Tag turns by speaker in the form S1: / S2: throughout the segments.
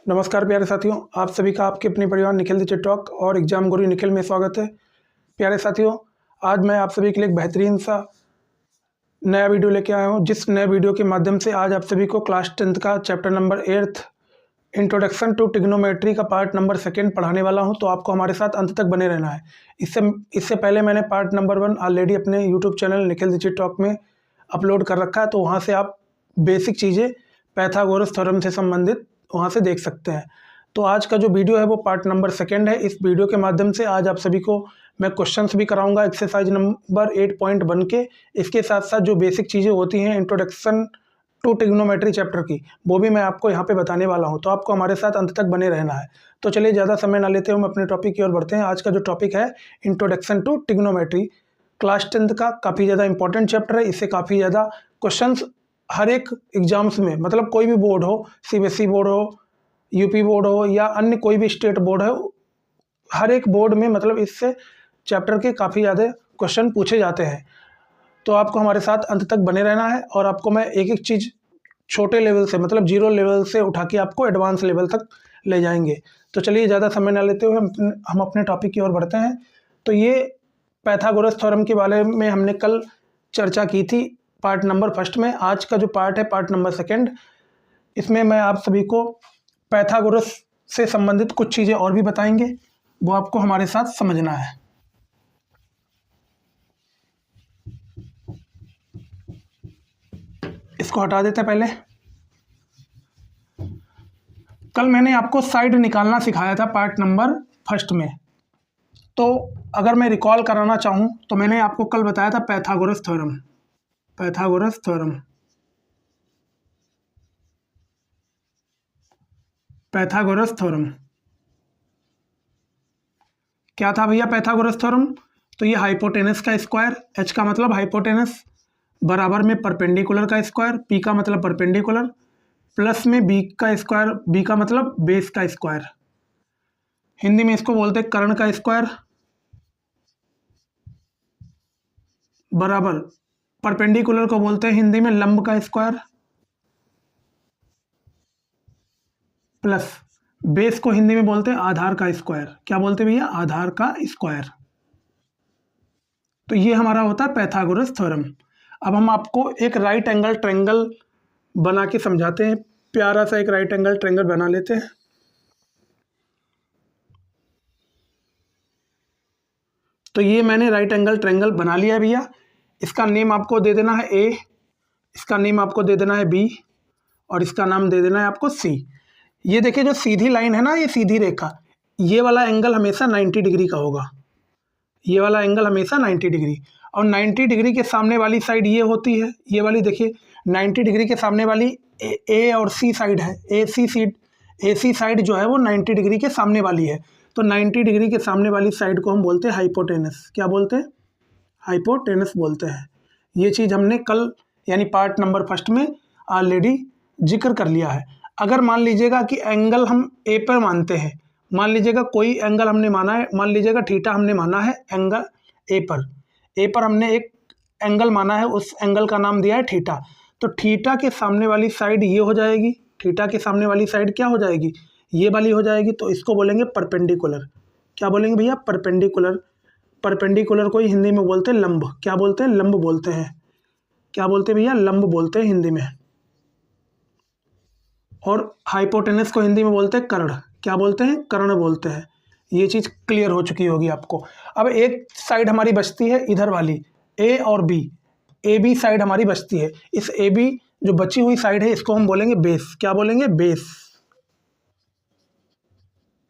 S1: नमस्कार प्यारे साथियों, आप सभी का आपके अपने परिवार निखिल द टॉक और एग्जाम गुरु निखिल में स्वागत है। प्यारे साथियों, आज मैं आप सभी के लिए एक बेहतरीन सा नया वीडियो लेके आया हूं, जिस नए वीडियो के माध्यम से आज आप सभी को क्लास 10th का chapter number 8 introduction to trigonometry का पार्ट नंबर 2 पढ़ाने वाला हूं। तो आपको हमारे साथ अंत तक बने रहना है। इससे पहले मैंने पार्ट नंबर 1 ऑलरेडी अपने YouTube channel Nikhil the talk में अपलोड कर रखा है, तो वहाँ से आप बेसिक चीज़ें पाइथागोरस थ्योरम से संबंधित वहाँ से देख सकते हैं। तो आज का जो वीडियो है वो पार्ट नंबर 2 है। इस वीडियो के माध्यम से आज आप सभी को मैं क्वेश्चंस भी कराऊंगा एक्सरसाइज नंबर 8.1 के। इसके साथ साथ जो बेसिक चीज़ें होती हैं इंट्रोडक्शन टू ट्रिग्नोमेट्री चैप्टर की, वो भी मैं आपको यहाँ पे बताने वाला हूँ। तो आपको हमारे साथ अंत तक बने रहना है। तो चलिए ज़्यादा समय ना लेते हुए हम अपने टॉपिक की ओर बढ़ते हैं। आज का जो टॉपिक है introduction to trigonometry, class 10th का काफ़ी ज़्यादा इंपॉर्टेंट चैप्टर है। इससे काफ़ी ज़्यादा क्वेश्चंस हर एक एग्जाम्स में, मतलब कोई भी बोर्ड हो, सीबीएसई बोर्ड हो, यूपी बोर्ड हो या अन्य कोई भी स्टेट बोर्ड है, हर एक बोर्ड में मतलब इससे चैप्टर के काफ़ी ज़्यादा क्वेश्चन पूछे जाते हैं। तो आपको हमारे साथ अंत तक बने रहना है और आपको मैं एक एक चीज़ छोटे लेवल से, मतलब 0 लेवल से उठा के आपको एडवांस लेवल तक ले जाएंगे। तो चलिए ज़्यादा समय ना लेते हुए हम अपने टॉपिक की ओर बढ़ते हैं। तो ये पाइथागोरस थ्योरम के बारे में हमने कल चर्चा की थी पार्ट नंबर 1 में। आज का जो पार्ट है पार्ट नंबर 2, इसमें मैं आप सभी को पाइथागोरस से संबंधित कुछ चीज़ें और भी बताएंगे, वो आपको हमारे साथ समझना है। इसको हटा देते हैं पहले। कल मैंने आपको साइड निकालना सिखाया था पार्ट नंबर 1 में। तो अगर मैं रिकॉल कराना चाहूँ तो मैंने आपको कल बताया था Pythagoras theorem. Pythagoras theorem, Pythagoras theorem क्या था भैया? पाइथागोरस थ्योरम तो ये हाइपोटेनस का स्क्वायर, h का मतलब हाइपोटेनस, बराबर में परपेंडिकुलर का स्क्वायर, p का मतलब परपेंडिकुलर, प्लस में b का स्क्वायर, b का मतलब बेस का स्क्वायर। हिंदी में इसको बोलते हैं कर्ण का स्क्वायर, बराबर परपेंडिकुलर को बोलते हैं हिंदी में लंब का स्क्वायर, प्लस बेस को हिंदी में बोलते हैं आधार का स्क्वायर। क्या बोलते हैं भैया? आधार का स्क्वायर। तो ये हमारा होता है पाइथागोरस थ्योरम। अब हम आपको एक राइट एंगल ट्रायंगल बना के समझाते हैं। प्यारा सा एक राइट एंगल ट्रायंगल बना लेते हैं। तो ये मैंने राइट एंगल ट्रायंगल बना लिया भैया। इसका नेम आपको दे देना है ए, इसका नेम आपको दे देना है बी और इसका नाम दे देना है आपको सी। ये देखिए जो सीधी लाइन है ना, ये सीधी रेखा, ये वाला एंगल हमेशा 90 डिग्री का होगा। ये वाला एंगल हमेशा 90 डिग्री, और 90 डिग्री के सामने वाली साइड ये होती है, ये वाली देखिए 90 डिग्री के सामने वाली ए और सी साइड है। ए सी साइड जो है वो 90 डिग्री के सामने वाली है। तो 90 डिग्री के सामने वाली साइड को हम बोलते हैं हाइपोटेनस। क्या बोलते हैं? हाइपोटेनस बोलते हैं। ये चीज़ हमने कल यानी पार्ट नंबर 1 में ऑलरेडी जिक्र कर लिया है। अगर मान लीजिएगा कि एंगल हम ए पर मानते हैं, मान लीजिएगा कोई एंगल हमने माना है, मान लीजिएगा थीटा हमने माना है एंगल ए पर हमने एक एंगल माना है, उस एंगल का नाम दिया है थीटा। तो थीटा के सामने वाली साइड ये हो जाएगी, थीटा के सामने वाली साइड क्या हो जाएगी? ये वाली हो जाएगी। तो इसको बोलेंगे परपेंडिकुलर। क्या बोलेंगे भैया? परपेंडिकुलर। परपेंडिकुलर को ही हिंदी में बोलते हैं लंब। क्या बोलते हैं? लंब बोलते हैं। क्या बोलते हैं भैया? लंब बोलते हैं हिंदी में। और हाइपोटेनस को हिंदी में बोलते हैं कर्ण। क्या बोलते हैं? कर्ण बोलते हैं। ये चीज़ क्लियर हो चुकी होगी आपको। अब एक साइड हमारी बचती है इधर वाली, ए और बी, ए बी साइड हमारी बचती है। इस ए बी जो बची हुई साइड है इसको हम बोलेंगे बेस। क्या बोलेंगे? बेस।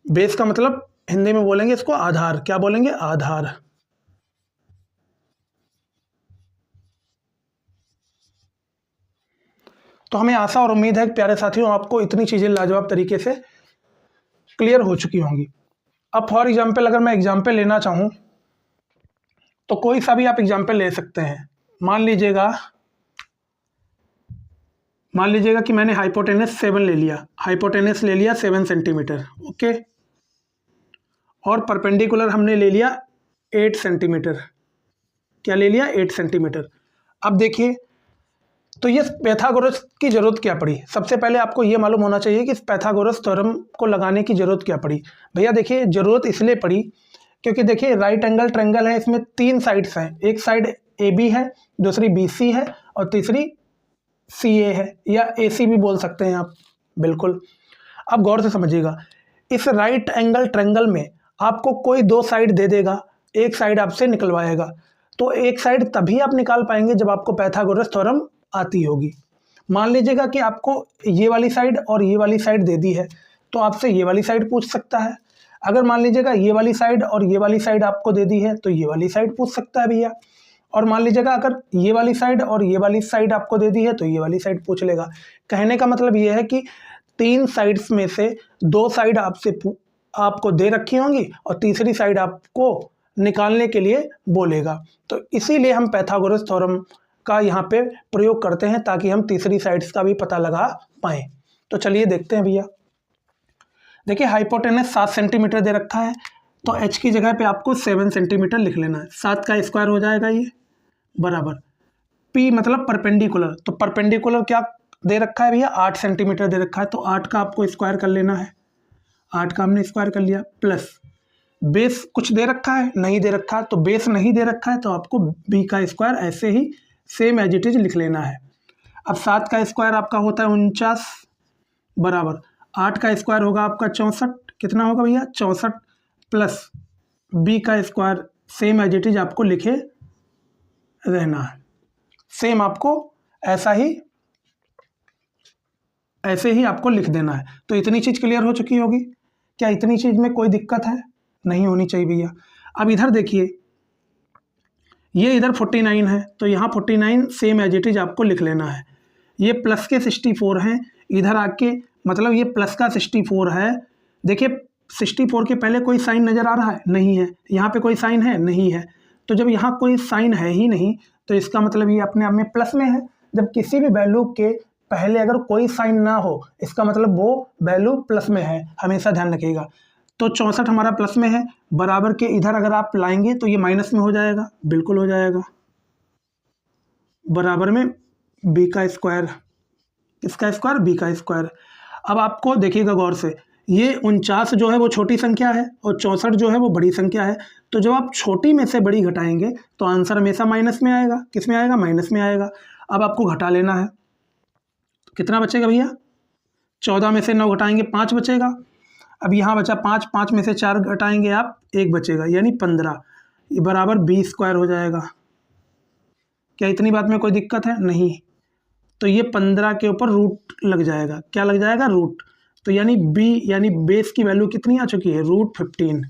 S1: बेस का मतलब हिंदी में बोलेंगे इसको आधार। क्या बोलेंगे? आधार। तो हमें आशा और उम्मीद है कि प्यारे साथियों आपको इतनी चीज़ें लाजवाब तरीके से क्लियर हो चुकी होंगी। अब फॉर एग्जाम्पल अगर मैं एग्जाम्पल लेना चाहूँ तो कोई सा भी आप एग्जाम्पल ले सकते हैं। मान लीजिएगा कि मैंने हाइपोटेनस 7 ले लिया, हाइपोटेनस ले लिया 7 सेंटीमीटर, ओके, और परपेंडिकुलर हमने ले लिया 8 सेंटीमीटर। क्या ले लिया? 8 सेंटीमीटर। अब देखिए तो ये पाइथागोरस की ज़रूरत क्या पड़ी? सबसे पहले आपको ये मालूम होना चाहिए कि इस पाइथागोरस थ्योरम को लगाने की ज़रूरत क्या पड़ी। भैया देखिए, ज़रूरत इसलिए पड़ी क्योंकि देखिए राइट एंगल ट्रायंगल है, इसमें 3 साइड्स हैं। एक साइड AB है, दूसरी BC है और तीसरी CA है, या AC भी बोल सकते हैं आप। बिल्कुल, अब गौर से समझिएगा, इस राइट एंगल ट्रायंगल में आपको कोई 2 साइड दे देगा, एक साइड आपसे निकलवाएगा। तो एक साइड तभी आप निकाल पाएंगे जब आपको पाइथागोरस थ्योरम आती होगी। मान लीजिएगा कि आपको ये वाली साइड और ये वाली साइड दे दी है, तो आपसे ये वाली साइड पूछ सकता है। अगर मान लीजिएगा ये वाली साइड और ये वाली साइड आपको दे दी है, तो ये वाली साइड पूछ सकता है भैया। और मान लीजिएगा अगर ये वाली साइड और ये वाली साइड आपको दे दी है, तो ये वाली साइड पूछ लेगा। कहने का मतलब ये है कि 3 साइड्स में से 2 साइड आपको दे रखी होंगी और तीसरी साइड आपको निकालने के लिए बोलेगा। तो इसीलिए हम पाइथागोरस थ्योरम का यहाँ पे प्रयोग करते हैं, ताकि हम तीसरी साइड्स का भी पता लगा पाएँ। तो चलिए देखते हैं भैया। देखिए हाइपोटेनस 7 सेंटीमीटर दे रखा है, तो h की जगह पे आपको 7 सेंटीमीटर लिख लेना है। 7 का स्क्वायर हो जाएगा ये, बराबर P मतलब परपेंडिकुलर। तो परपेंडिकुलर क्या दे रखा है भैया? 8 सेंटीमीटर दे रखा है, तो 8 का आपको स्क्वायर कर लेना है। 8 का हमने स्क्वायर कर लिया, प्लस बेस कुछ दे रखा है? नहीं दे रखा, तो बेस नहीं दे रखा है तो आपको B का स्क्वायर ऐसे ही सेम एज इट इज लिख लेना है। अब 7 का स्क्वायर आपका होता है 49, बराबर 8 का स्क्वायर होगा आपका 64। कितना होगा भैया? 64, प्लस B का square same as it is आपको लिखे रहना है। सेम आपको ऐसे ही आपको लिख देना है। तो इतनी चीज़ क्लियर हो चुकी होगी। क्या इतनी चीज़ में कोई दिक्कत है? नहीं होनी चाहिए भैया। अब इधर देखिए, ये इधर 49 है, तो यहाँ 49 सेम एज इट इज आपको लिख लेना है। ये प्लस के 64 हैं, इधर आके मतलब ये प्लस का 64 है। देखिए 64 के पहले कोई साइन नज़र आ रहा है? नहीं है। यहाँ पे कोई साइन है? नहीं है। तो जब यहाँ कोई साइन है ही नहीं, तो इसका मतलब ये अपने आप में प्लस में है। जब किसी भी वैल्यू के पहले अगर कोई साइन ना हो, इसका मतलब वो वैल्यू प्लस में है, हमेशा ध्यान रखिएगा। तो 64 हमारा प्लस में है, बराबर के इधर अगर आप लाएंगे तो ये माइनस में हो जाएगा। बिल्कुल हो जाएगा, बराबर में B का स्क्वायर, इसका स्क्वायर B का स्क्वायर। अब आपको देखिएगा गौर से, ये 49 जो है वो छोटी संख्या है और 64 जो है वो बड़ी संख्या है। तो जब आप छोटी में से बड़ी घटाएंगे तो आंसर हमेशा माइनस में आएगा। किस में आएगा? माइनस में आएगा। अब आपको घटा लेना है, तो कितना बचेगा भैया? 14 में से 9 घटाएंगे 5 बचेगा। अब यहाँ बचा 5, 5 में से 4 घटाएंगे आप 1 बचेगा, यानी 15, ये बराबर B स्क्वायर हो जाएगा। क्या इतनी बात में कोई दिक्कत है? नहीं। तो ये 15 के ऊपर रूट लग जाएगा। क्या लग जाएगा? रूट। तो यानी B यानी बेस की वैल्यू कितनी आ चुकी है? √15।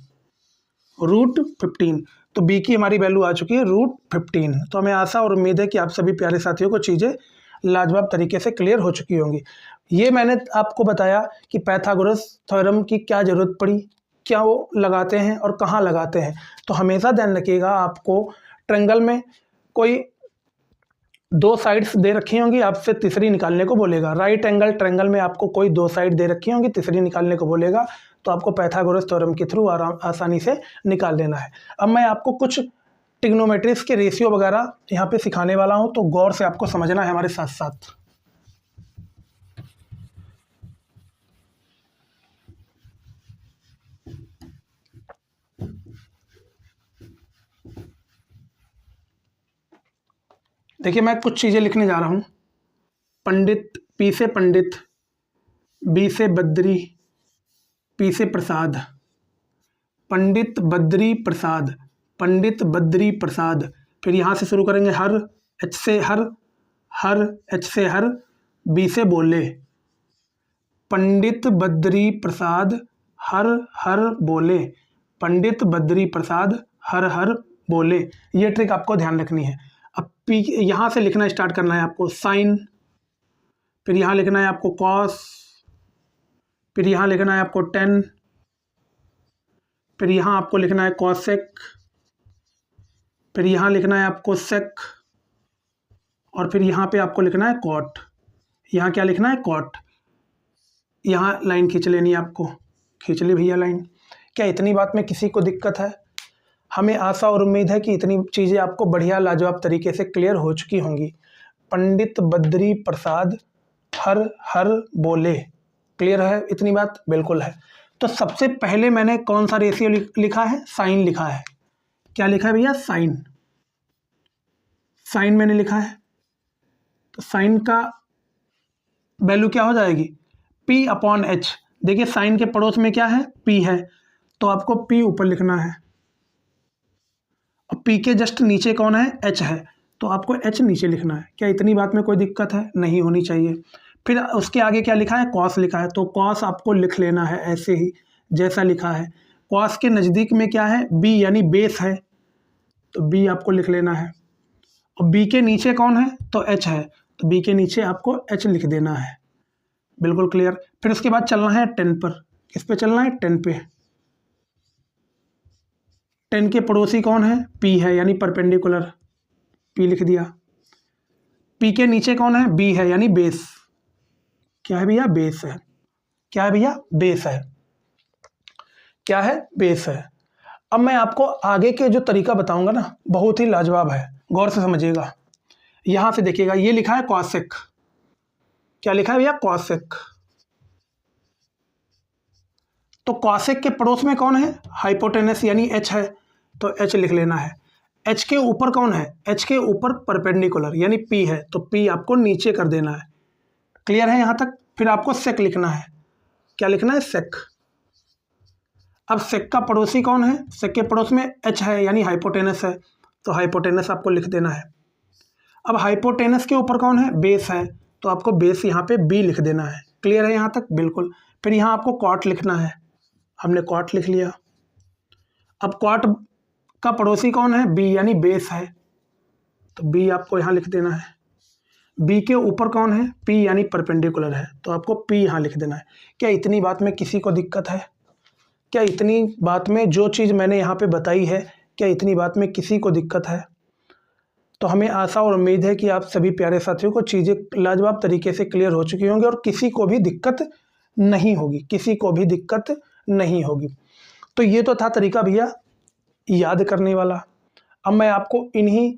S1: √15। तो B की हमारी वैल्यू आ चुकी है √15। तो हमें आशा और उम्मीद है कि आप सभी प्यारे साथियों को चीज़ें लाजवाब तरीके से क्लियर हो चुकी होंगी। ये मैंने आपको बताया कि पाइथागोरस थ्योरम की क्या ज़रूरत पड़ी, क्या वो लगाते हैं और कहाँ लगाते हैं। तो हमेशा ध्यान रखिएगा, आपको ट्रायंगल में कोई 2 साइड्स दे रखी होंगी, आपसे तीसरी निकालने को बोलेगा। राइट एंगल ट्रायंगल में आपको कोई 2 साइड दे रखी होंगी, तीसरी निकालने को बोलेगा, तो आपको पाइथागोरस थ्योरम के थ्रू आसानी से निकाल लेना है। अब मैं आपको कुछ ट्रिग्नोमेट्रीज के रेशियो वगैरह यहाँ पे सिखाने वाला हूँ, तो गौर से आपको समझना है हमारे साथ साथ। देखिए मैं कुछ चीज़ें लिखने जा रहा हूँ। पंडित, P से पंडित, B से बद्री, P से प्रसाद, पंडित बद्री प्रसाद, पंडित बद्री प्रसाद। फिर यहाँ से शुरू करेंगे हर, H से हर, हर H से हर, B से बोले, पंडित बद्री प्रसाद हर हर बोले, पंडित बद्री प्रसाद हर हर बोले। ये ट्रिक आपको ध्यान रखनी है। अब P यहाँ से लिखना स्टार्ट करना है आपको साइन, फिर यहाँ लिखना है आपको कॉस, फिर यहाँ लिखना है आपको टेन, फिर यहाँ आपको लिखना है कॉसेक, फिर यहाँ लिखना है आपको सेक, और फिर यहाँ पे आपको लिखना है कॉट। यहाँ क्या लिखना है? कॉट। यहाँ लाइन खींच लेनी है आपको, खींच ले भैया लाइन। क्या इतनी बात में किसी को दिक्कत है? हमें आशा और उम्मीद है कि इतनी चीज़ें आपको बढ़िया लाजवाब तरीके से क्लियर हो चुकी होंगी। पंडित बद्री प्रसाद हर हर बोले। क्लियर है इतनी बात? बिल्कुल है। तो सबसे पहले मैंने कौन सा रेशियो लिखा है? साइन लिखा है। क्या लिखा है भैया? साइन। साइन मैंने लिखा है। तो साइन का वैल्यू क्या हो जाएगी? P upon H। देखिए साइन के पड़ोस में क्या है? P है, तो आपको P ऊपर लिखना है, और P के जस्ट नीचे कौन है? H है, तो आपको H नीचे लिखना है। क्या इतनी बात में कोई दिक्कत है? नहीं होनी चाहिए। फिर उसके आगे क्या लिखा है? कॉस लिखा है, तो कॉस आपको लिख लेना है ऐसे ही जैसा लिखा है। कॉस के नज़दीक में क्या है? B यानी बेस है, तो B आपको लिख लेना है। और B के नीचे कौन है? तो H है, तो B के नीचे आपको H लिख देना है। बिल्कुल क्लियर। फिर उसके बाद चलना है 10 पर। किस पे चलना है? 10 पे। 10 के पड़ोसी कौन है? P है, यानी परपेंडिकुलर, P लिख दिया। P के नीचे कौन है? B है, यानी बेस। क्या है भैया? बेस है। क्या है भैया? बेस है। क्या है? बेस है। अब मैं आपको आगे के जो तरीका बताऊंगा ना, बहुत ही लाजवाब है, गौर से समझिएगा। यहां से देखिएगा, ये लिखा है कॉसेक। क्या लिखा है भैया? कॉसेक। तो कॉसेक के पड़ोस में कौन है? हाइपोटेनस यानी H है, तो H लिख लेना है। H के ऊपर कौन है? H के ऊपर परपेंडिकुलर यानी P है, तो P आपको नीचे कर देना है। क्लियर है यहाँ तक? फिर आपको सेक लिखना है। क्या लिखना है? सेक। अब सेक का पड़ोसी कौन है? सेक के पड़ोस में H है, यानी हाइपोटेनस है, तो हाइपोटेनस आपको लिख देना है। अब हाइपोटेनस के ऊपर कौन है? बेस है, तो आपको बेस यहाँ पे B लिख देना है। क्लियर है यहाँ तक? बिल्कुल। फिर यहाँ आपको कॉट लिखना है। हमने कॉट लिख लिया। अब कॉट का पड़ोसी कौन है? B यानी बेस है, तो B आपको यहाँ लिख देना है। B के ऊपर कौन है? P यानी परपेंडिकुलर है, तो आपको P यहाँ लिख देना है। क्या इतनी बात में किसी को दिक्कत है? क्या इतनी बात में जो चीज़ मैंने यहाँ पे बताई है, क्या इतनी बात में किसी को दिक्कत है? तो हमें आशा और उम्मीद है कि आप सभी प्यारे साथियों को चीज़ें लाजवाब तरीके से क्लियर हो चुकी होंगी और किसी को भी दिक्कत नहीं होगी, किसी को भी दिक्कत नहीं होगी। तो ये तो था तरीका भैया याद करने वाला। अब मैं आपको इन्हीं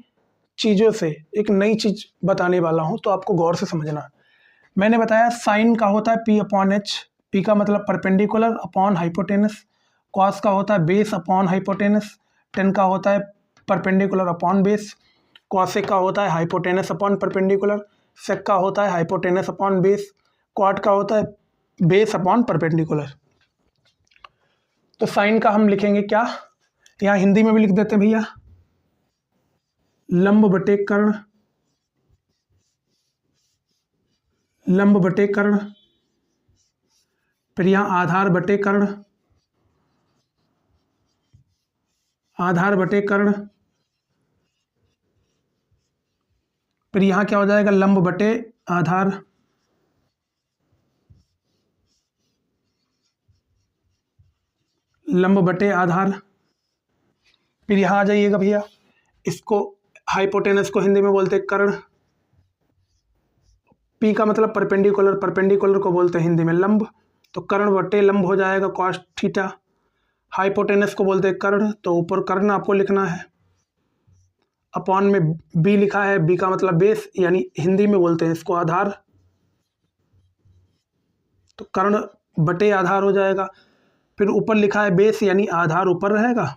S1: चीज़ों से एक नई चीज़ बताने वाला हूँ, तो आपको गौर से समझना। मैंने बताया साइन का होता है P अपॉन H, P का मतलब परपेंडिकुलर अपॉन हाइपोटेनस। कॉस का होता है बेस अपॉन हाइपोटेनस। 10 का होता है परपेंडिकुलर अपॉन बेस। कॉसेक का होता है हाइपोटेनस अपॉन परपेंडिकुलर। सेक का होता है हाइपोटेनस अपॉन बेस। क्वाट का होता है बेस अपॉन परपेंडिकुलर। तो साइन का हम लिखेंगे क्या? यहाँ हिंदी में भी लिख देते हैं भैया, लंब बटे कर्ण। लंब बटे कर्ण। फिर यहाँ आधार बटे कर्ण। आधार बटे कर्ण। फिर यहाँ क्या हो जाएगा? लंब बटे आधार। लंब बटे आधार। फिर यहाँ आ जाइएगा भैया, इसको हाइपोटेनस को हिंदी में बोलते हैं कर्ण। P का मतलब परपेंडिकुलर, परपेंडिकुलर को बोलते हैं हिंदी में लंब, तो कर्ण बटे लंब हो जाएगा कॉस थीटा। हाइपोटेनस को बोलते हैं कर्ण, तो ऊपर कर्ण आपको लिखना है। अपॉन में B लिखा है, B का मतलब बेस, यानी हिंदी में बोलते हैं इसको आधार, तो कर्ण बटे आधार हो जाएगा। फिर ऊपर लिखा है बेस, यानी आधार ऊपर रहेगा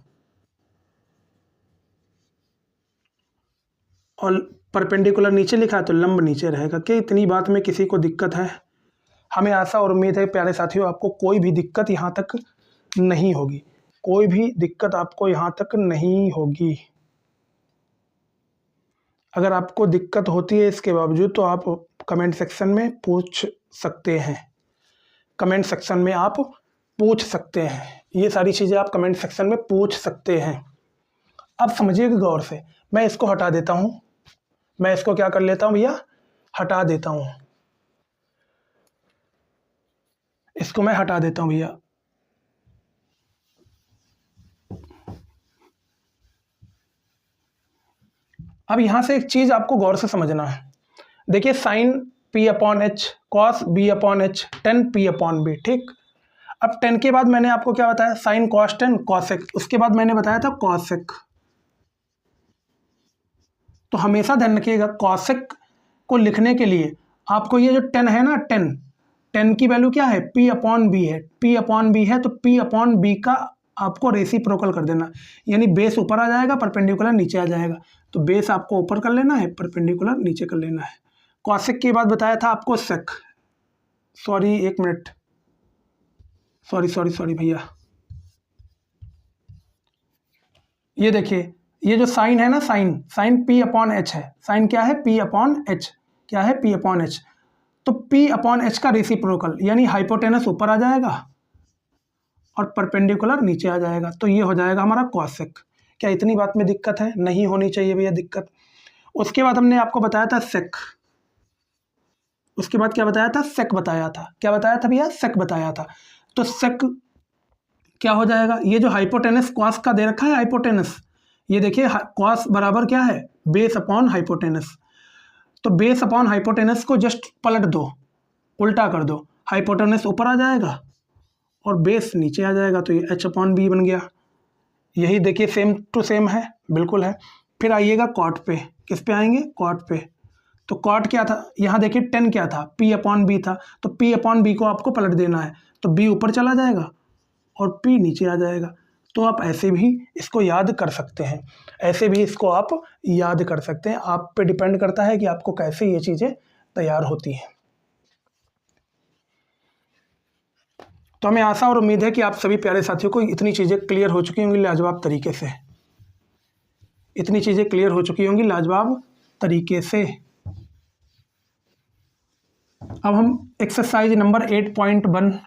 S1: और परपेंडिकुलर नीचे लिखा है, तो लंब नीचे रहेगा। कि इतनी बात में किसी को दिक्कत है? हमें आशा और उम्मीद है प्यारे साथियों आपको कोई भी दिक्कत यहाँ तक नहीं होगी, कोई भी दिक्कत आपको यहाँ तक नहीं होगी। अगर आपको दिक्कत होती है इसके बावजूद, तो आप कमेंट सेक्शन में पूछ सकते हैं। कमेंट सेक्शन में आप पूछ सकते हैं, ये सारी चीज़ें आप कमेंट सेक्शन में पूछ सकते हैं। अब समझिएगा गौर से, मैं इसको हटा देता हूँ। मैं इसको क्या कर लेता हूँ भैया? हटा देता हूँ। इसको मैं हटा देता हूँ भैया। अब यहाँ से एक चीज़ आपको गौर से समझना है। देखिए sine P upon H, cos B upon H, tan P upon B, ठीक। अब tan के बाद मैंने आपको क्या बताया? Sine cos tan cosec. उसके बाद मैंने बताया था कॉसेक। तो हमेशा ध्यान रखिएगा, को लिखने के लिए आपको ये जो 10 है ना, 10 की वैल्यू क्या है, P अपॉन बी है। P अपॉन बी है तो P अपॉन बी का आपको रेसिप्रोकल कर देना, यानी बेस ऊपर आ जाएगा, परपेंडिकुलर नीचे आ जाएगा। तो बेस आपको ऊपर कर लेना है, परपेंडिकुलर नीचे कर लेना है। कॉसेक की बात बताया था आपको, सेक, सॉरी एक मिनट, सॉरी भैया, ये देखिए ये जो साइन है ना, साइन P अपॉन एच है। साइन क्या है, P अपॉन एच, क्या है, P अपॉन एच। तो P अपॉन एच का रेसिप्रोकल यानी हाइपोटेनस ऊपर आ जाएगा और परपेंडिकुलर नीचे आ जाएगा, तो ये हो जाएगा हमारा कॉसेक। क्या इतनी बात में दिक्कत है? नहीं होनी चाहिए भैया दिक्कत। उसके बाद हमने आपको बताया था सेक, उसके बाद क्या बताया था, सेक बताया था। क्या बताया था भैया, सेक बताया था। तो सेक क्या हो जाएगा, ये जो हाइपोटेनस कॉस का दे रखा है, हाइपोटेनस, ये देखिए कॉस बराबर क्या है, बेस अपॉन हाइपोटेनस। तो बेस अपॉन हाइपोटेनस को जस्ट पलट दो, उल्टा कर दो, हाइपोटेनस ऊपर आ जाएगा और बेस नीचे आ जाएगा, तो ये एच अपॉन बी बन गया। यही देखिए सेम टू सेम है, बिल्कुल है। फिर आइएगा कॉट पे, किस पे आएंगे, कॉट पे। तो कॉट क्या था, यहाँ देखिए 10 क्या था, P अपॉन बी था, तो P अपॉन बी को आपको पलट देना है, तो B ऊपर चला जाएगा और P नीचे आ जाएगा। तो आप ऐसे भी इसको याद कर सकते हैं, ऐसे भी इसको आप याद कर सकते हैं। आप पे डिपेंड करता है कि आपको कैसे ये चीज़ें तैयार होती हैं। तो हमें आशा और उम्मीद है कि आप सभी प्यारे साथियों को इतनी चीज़ें क्लियर हो चुकी होंगी लाजवाब तरीके से, इतनी चीज़ें क्लियर हो चुकी होंगी लाजवाब तरीके से। अब हम एक्सरसाइज नंबर 8.1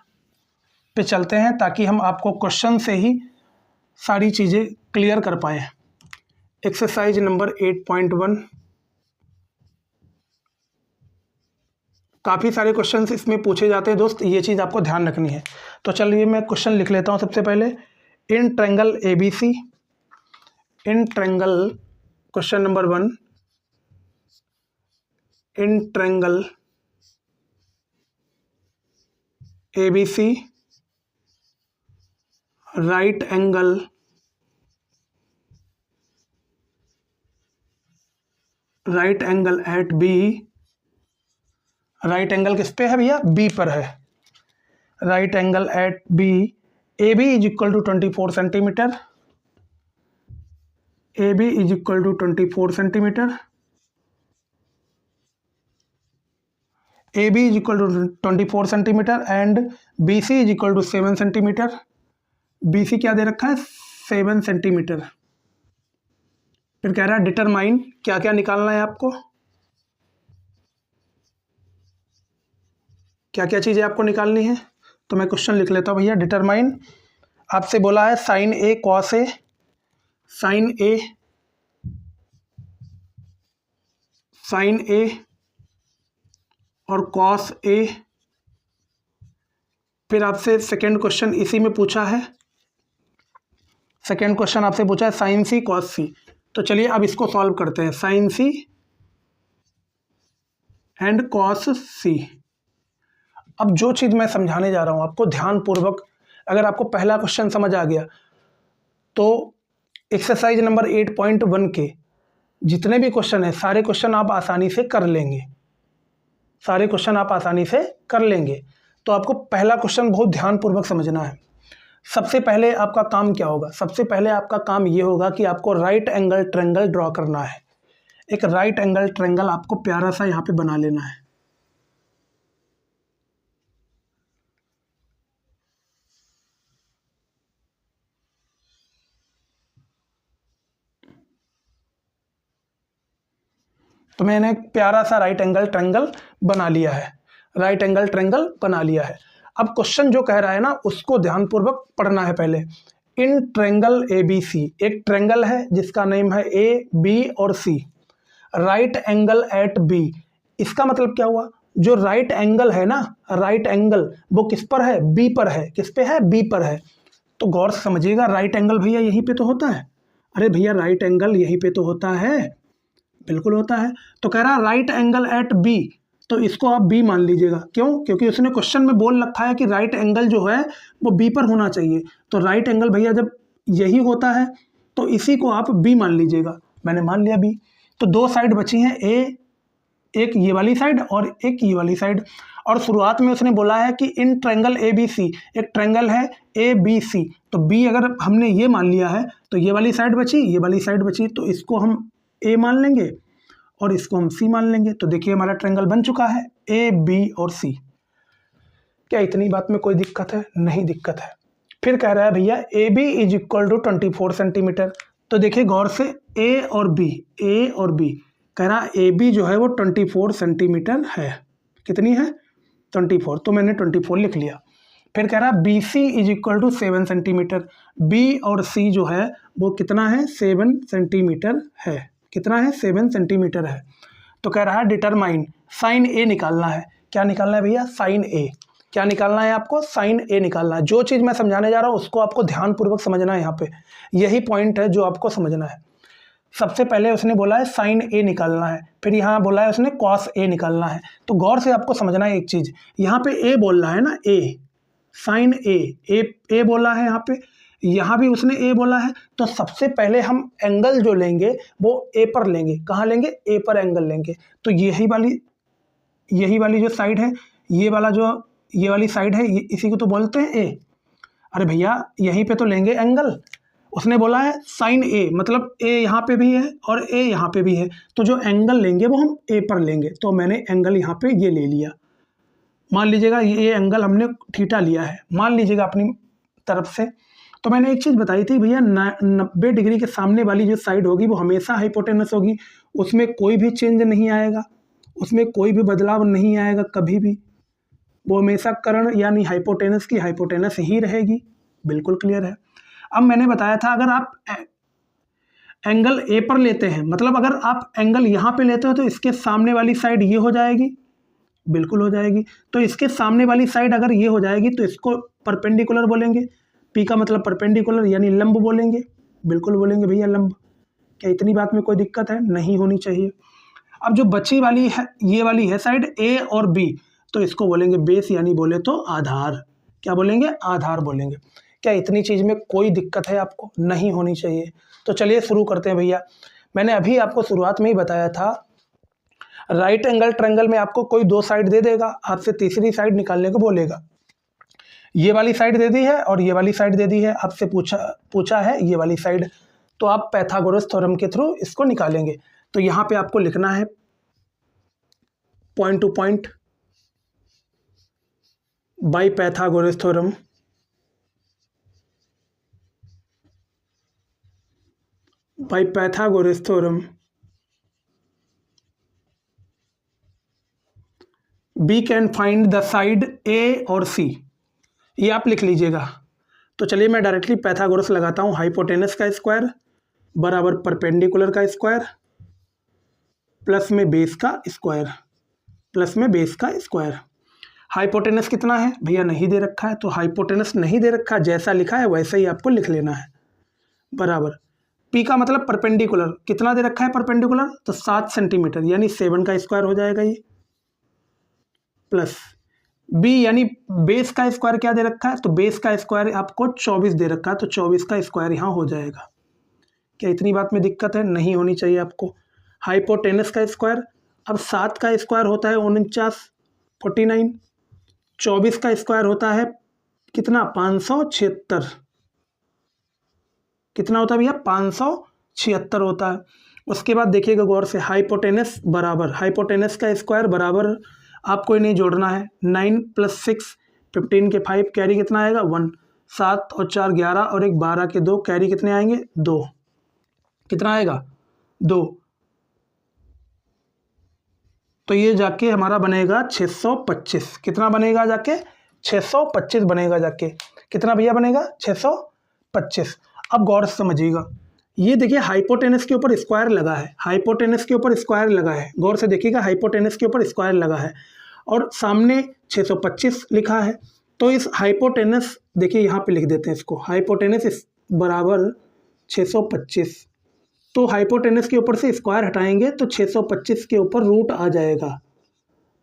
S1: पे चलते हैं, ताकि हम आपको क्वेश्चन से ही सारी चीज़ें क्लियर कर पाएँ। एक्सरसाइज नंबर 8.1, काफ़ी सारे क्वेश्चंस इसमें पूछे जाते हैं दोस्त, ये चीज़ आपको ध्यान रखनी है। तो चलिए मैं क्वेश्चन लिख लेता हूँ सबसे पहले। In triangle ABC, in triangle, question number 1, in triangle ABC, right angle at B, right angle किस पे है भैया, B पर है। Right angle at B, AB is equal to 24 centimetre, AB is equal to 24 centimetre, AB is equal to 24 centimetre and BC is equal to 7 centimetre. BC क्या दे रखा है, 7 सेंटीमीटर। फिर कह रहा है डिटरमाइन, क्या क्या निकालना है आपको, क्या क्या चीज़ें आपको निकालनी है। तो मैं क्वेश्चन लिख लेता हूँ भैया। डिटरमाइन आपसे बोला है sine A cos A, sine A और कॉस A। फिर आपसे सेकेंड क्वेश्चन इसी में पूछा है, सेकेंड क्वेश्चन आपसे पूछा है साइन C कॉस C। तो चलिए अब इसको सॉल्व करते हैं, sine C and cos C। अब जो चीज़ मैं समझाने जा रहा हूँ आपको ध्यानपूर्वक, अगर आपको पहला क्वेश्चन समझ आ गया तो एक्सरसाइज नंबर 8.1 के जितने भी क्वेश्चन हैं सारे क्वेश्चन आप आसानी से कर लेंगे, सारे क्वेश्चन आप आसानी से कर लेंगे। तो आपको पहला क्वेश्चन बहुत ध्यानपूर्वक समझना है। सबसे पहले आपका काम क्या होगा, सबसे पहले आपका काम ये होगा कि आपको राइट एंगल ट्रायंगल ड्रॉ करना है। एक राइट एंगल ट्रायंगल आपको प्यारा सा यहाँ पे बना लेना है। तो मैंने एक प्यारा सा राइट एंगल ट्रायंगल बना लिया है, राइट एंगल ट्रायंगल बना लिया है। अब क्वेश्चन जो कह रहा है ना उसको ध्यानपूर्वक पढ़ना है पहले। इन ट्रायंगल ABC, एक ट्रायंगल है जिसका नेम है A, B और C, right angle at B। इसका मतलब क्या हुआ, जो राइट एंगल है ना, राइट एंगल वो किस पर है, B पर है। किस पे है, B पर है। तो गौर से समझिएगा, राइट एंगल भैया यहीं पे तो होता है। अरे भैया राइट एंगल यहीं पे तो होता है, बिल्कुल होता है। तो कह रहा है राइट एंगल एट B, तो इसको आप B मान लीजिएगा। क्यों, क्योंकि उसने क्वेश्चन में बोल रखा है कि राइट एंगल जो है वो B पर होना चाहिए। तो राइट एंगल भैया जब यही होता है तो इसी को आप B मान लीजिएगा। मैंने मान लिया B। तो दो साइड बची हैं A एक ये वाली साइड और एक ये वाली साइड। और शुरुआत में उसने बोला है कि in triangle A B C, एक ट्रायंगल है ए बी सी, तो बी अगर हमने ये मान लिया है तो ये वाली साइड बची, ये वाली साइड बची, तो इसको हम ए मान लेंगे और इसको हम सी मान लेंगे। तो देखिए हमारा ट्रायंगल बन चुका है ए बी और सी। क्या इतनी बात में कोई दिक्कत है? नहीं दिक्कत है। फिर कह रहा है भैया A B is equal to 24 centimetre. तो देखिए गौर से ए और बी कह रहा ए बी जो है वो 24 सेंटीमीटर है। कितनी है? 24। तो मैंने 24 लिख लिया। फिर कह रहा B C is equal to 7 centimetre. B और सी जो है वो कितना है? 7 सेंटीमीटर है। कितना है? 7 सेंटीमीटर है। तो कह रहा है डिटरमाइन, साइन ए निकालना है। क्या निकालना है भैया? साइन ए। क्या निकालना है आपको? साइन ए निकालना है। जो चीज़ मैं समझाने जा रहा हूँ उसको आपको ध्यानपूर्वक समझना है। यहाँ पे यही पॉइंट है जो आपको समझना है। सबसे पहले उसने बोला है साइन ए निकालना है, फिर यहाँ बोला है उसने कॉस ए निकालना है। तो गौर से आपको समझना है एक चीज़, यहाँ पे ए बोल रहा है ना, ए साइन ए बोला है यहाँ भी उसने ए बोला है। तो सबसे पहले हम एंगल जो लेंगे वो ए पर लेंगे। कहाँ लेंगे? ए पर एंगल लेंगे। तो यही वाली जो साइड है, ये वाली साइड है, इसी को तो बोलते हैं ए। अरे भैया यहीं पे तो लेंगे एंगल। उसने बोला है साइन ए, मतलब ए यहाँ पे भी है और ए यहाँ पे भी है, तो जो एंगल लेंगे वो हम ए पर लेंगे। तो मैंने एंगल यहाँ पे ये ले लिया। मान लीजिएगा ये एंगल हमने थीटा लिया है, मान लीजिएगा अपनी तरफ से। तो मैंने एक चीज़ बताई थी भैया, 90 डिग्री के सामने वाली जो साइड होगी वो हमेशा हाइपोटेनस होगी, उसमें कोई भी चेंज नहीं आएगा, उसमें कोई भी बदलाव नहीं आएगा कभी भी। वो हमेशा कर्ण यानी हाइपोटेनस की हाइपोटेनस ही रहेगी। बिल्कुल क्लियर है। अब मैंने बताया था अगर आप एंगल ए पर लेते हैं, मतलब अगर आप एंगल यहाँ पे लेते हो तो इसके सामने वाली साइड ये हो जाएगी। बिल्कुल हो जाएगी। तो इसके सामने वाली साइड अगर ये हो जाएगी तो इसको परपेंडिकुलर बोलेंगे। पी का मतलब परपेंडिकुलर यानी लंब बोलेंगे। बिल्कुल बोलेंगे भैया लंब। क्या इतनी बात में कोई दिक्कत है? नहीं होनी चाहिए। अब जो बची वाली है ये वाली है साइड ए और बी, तो इसको बोलेंगे बेस यानी बोले तो आधार। क्या बोलेंगे? आधार बोलेंगे। क्या इतनी चीज़ में कोई दिक्कत है आपको? नहीं होनी चाहिए। तो चलिए शुरू करते हैं भैया। मैंने अभी आपको शुरुआत में ही बताया था राइट एंगल ट्रायंगल में आपको कोई 2 साइड दे देगा, आपसे तीसरी साइड निकालने को बोलेगा। ये वाली साइड दे दी है और ये वाली साइड दे दी है, आपसे पूछा है ये वाली साइड, तो आप पाइथागोरस थ्योरम के थ्रू इसको निकालेंगे। तो यहाँ पे आपको लिखना है point two point by Pythagoras theorem. By Pythagoras theorem, B can find the side A और C। ये आप लिख लीजिएगा। तो चलिए मैं डायरेक्टली पाइथागोरस लगाता हूँ। हाइपोटेनस का स्क्वायर बराबर परपेंडिकुलर का स्क्वायर प्लस में बेस का स्क्वायर। हाइपोटेनस कितना है भैया? नहीं दे रखा है, तो हाइपोटेनस नहीं दे रखा, जैसा लिखा है वैसा ही आपको लिख लेना है। बराबर पी का मतलब परपेंडिकुलर, कितना दे रखा है परपेंडिकुलर? तो 7 सेंटीमीटर यानी 7 का स्क्वायर हो जाएगा ये, प्लस बी यानी बेस का स्क्वायर क्या दे रखा है? तो बेस का स्क्वायर आपको 24 दे रखा है, तो 24 का स्क्वायर यहाँ हो जाएगा। क्या इतनी बात में दिक्कत है? नहीं होनी चाहिए आपको। हाइपोटेनस का स्क्वायर, अब 7 का स्क्वायर होता है 49, 24 का स्क्वायर होता है कितना? 576। कितना होता है भैया? 576 होता है। उसके बाद देखिएगा गौर से, हाइपोटेनस का स्क्वायर बराबर, आपको इन्हें जोड़ना है। 9 + 6 15 के 5, कैरी कितना आएगा? 1। 7 और 4 11 और 1 12 के 2, कैरी कितने आएंगे? 2। कितना आएगा? 2। तो ये जाके हमारा बनेगा 625। कितना बनेगा जाके? 625 बनेगा जाके। कितना भैया बनेगा? 625। अब गौर से समझिएगा, ये देखिए हाइपोटेनस के ऊपर स्क्वायर लगा है, गौर से देखिएगा हाइपोटेनस के ऊपर स्क्वायर लगा है और सामने 625 लिखा है। तो इस हाइपोटेनस, देखिए यहाँ पे लिख देते हैं इसको, हाइपोटेनस बराबर 625। तो हाइपोटेनस के ऊपर से स्क्वायर हटाएंगे तो 625 के ऊपर रूट आ जाएगा,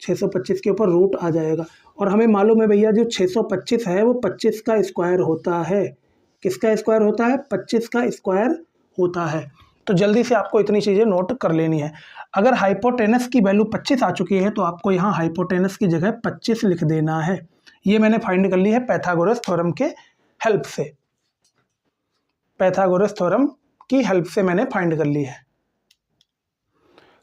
S1: 625 के ऊपर रूट आ जाएगा। और हमें मालूम है भैया जो 625 है वो 25 का स्क्वायर होता है। किसका स्क्वायर होता है? 25 का स्क्वायर होता है। तो जल्दी से आपको इतनी चीज़ें नोट कर लेनी है। अगर हाइपोटेनस की वैल्यू 25 आ चुकी है तो आपको यहाँ हाइपोटेनस की जगह 25 लिख देना है। ये मैंने फाइंड कर ली है पाइथागोरस थ्योरम के हेल्प से, पाइथागोरस थ्योरम की हेल्प से मैंने फाइंड कर ली है।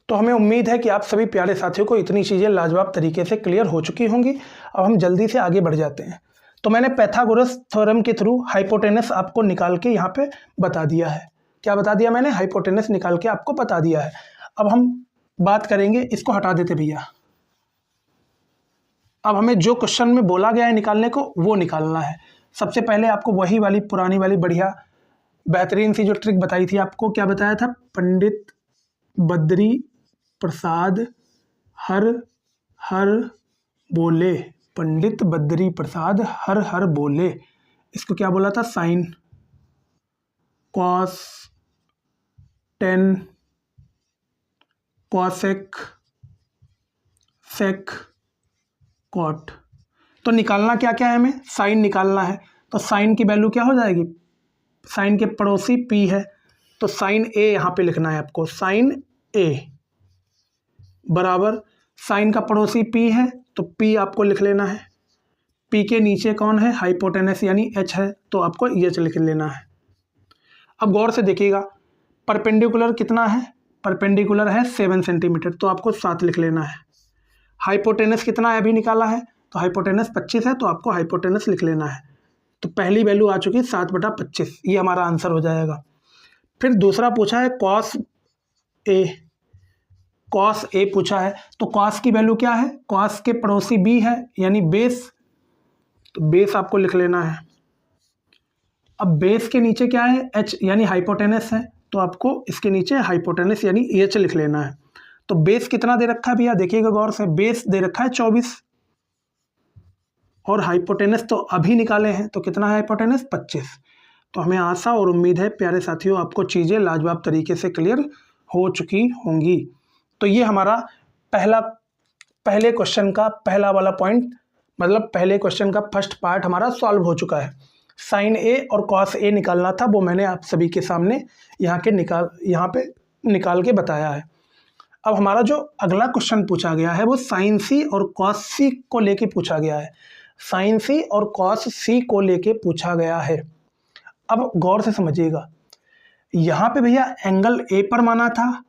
S1: तो हमें उम्मीद है कि आप सभी प्यारे साथियों को इतनी चीज़ें लाजवाब तरीके से क्लियर हो चुकी होंगी। अब हम जल्दी से आगे बढ़ जाते हैं। तो मैंने पाइथागोरस थ्योरम के थ्रू हाइपोटेनस आपको निकाल के यहाँ पे बता दिया है। क्या बता दिया मैंने? हाइपोटेनस निकाल के आपको बता दिया है। अब हम बात करेंगे, इसको हटा देते भैया। अब हमें जो क्वेश्चन में बोला गया है निकालने को वो निकालना है। सबसे पहले आपको वही वाली पुरानी वाली बढ़िया बेहतरीन सी जो ट्रिक बताई थी आपको, क्या बताया था? पंडित बद्री प्रसाद हर हर बोले, पंडित बद्री प्रसाद हर हर बोले। इसको क्या बोला था? Sine cos tan cosec sec cot. तो निकालना क्या क्या है हमें? साइन निकालना है। तो साइन की वैल्यू क्या हो जाएगी? साइन के पड़ोसी पी है, तो साइन ए यहाँ पे लिखना है आपको। साइन ए बराबर साइन का पड़ोसी पी है तो पी आपको लिख लेना है। पी के नीचे कौन है? हाइपोटेनस यानी एच है, तो आपको एच लिख लेना है। अब गौर से देखिएगा, परपेंडिकुलर कितना है? परपेंडिकुलर है 7 सेंटीमीटर, तो आपको 7 लिख लेना है। हाइपोटेनस कितना है? अभी निकाला है, तो हाइपोटेनस 25 है, तो आपको हाइपोटेनस लिख लेना है। तो पहली वैल्यू आ चुकी है 7/25, ये हमारा आंसर हो जाएगा। फिर दूसरा पूछा है कॉस ए, कॉस ए पूछा है, तो कॉस की वैल्यू क्या है? कॉस के पड़ोसी बी है यानी बेस, तो बेस आपको लिख लेना है। अब बेस के नीचे क्या है? एच यानी हाइपोटेनस है, तो आपको इसके नीचे हाइपोटेनस यानी एच लिख लेना है। तो बेस कितना दे रखा है भैया? देखिएगा गौर से, बेस दे रखा है 24 और हाइपोटेनस तो अभी निकाले हैं, तो कितना है हाइपोटेनस? 25। तो हमें आशा और उम्मीद है प्यारे साथियों आपको चीज़ें लाजवाब तरीके से क्लियर हो चुकी होंगी। तो ये हमारा पहले क्वेश्चन का पहला वाला पॉइंट, मतलब पहले क्वेश्चन का फर्स्ट पार्ट हमारा सॉल्व हो चुका है। साइन ए और कॉस ए निकालना था, वो मैंने आप सभी के सामने यहाँ पे निकाल के बताया है। अब हमारा जो अगला क्वेश्चन पूछा गया है वो साइन सी और कॉस सी को लेके पूछा गया है। साइन सी और कॉस सी को लेके पूछा गया है। अब गौर से समझिएगा, यहाँ पे भैया एंगल ए पर माना था,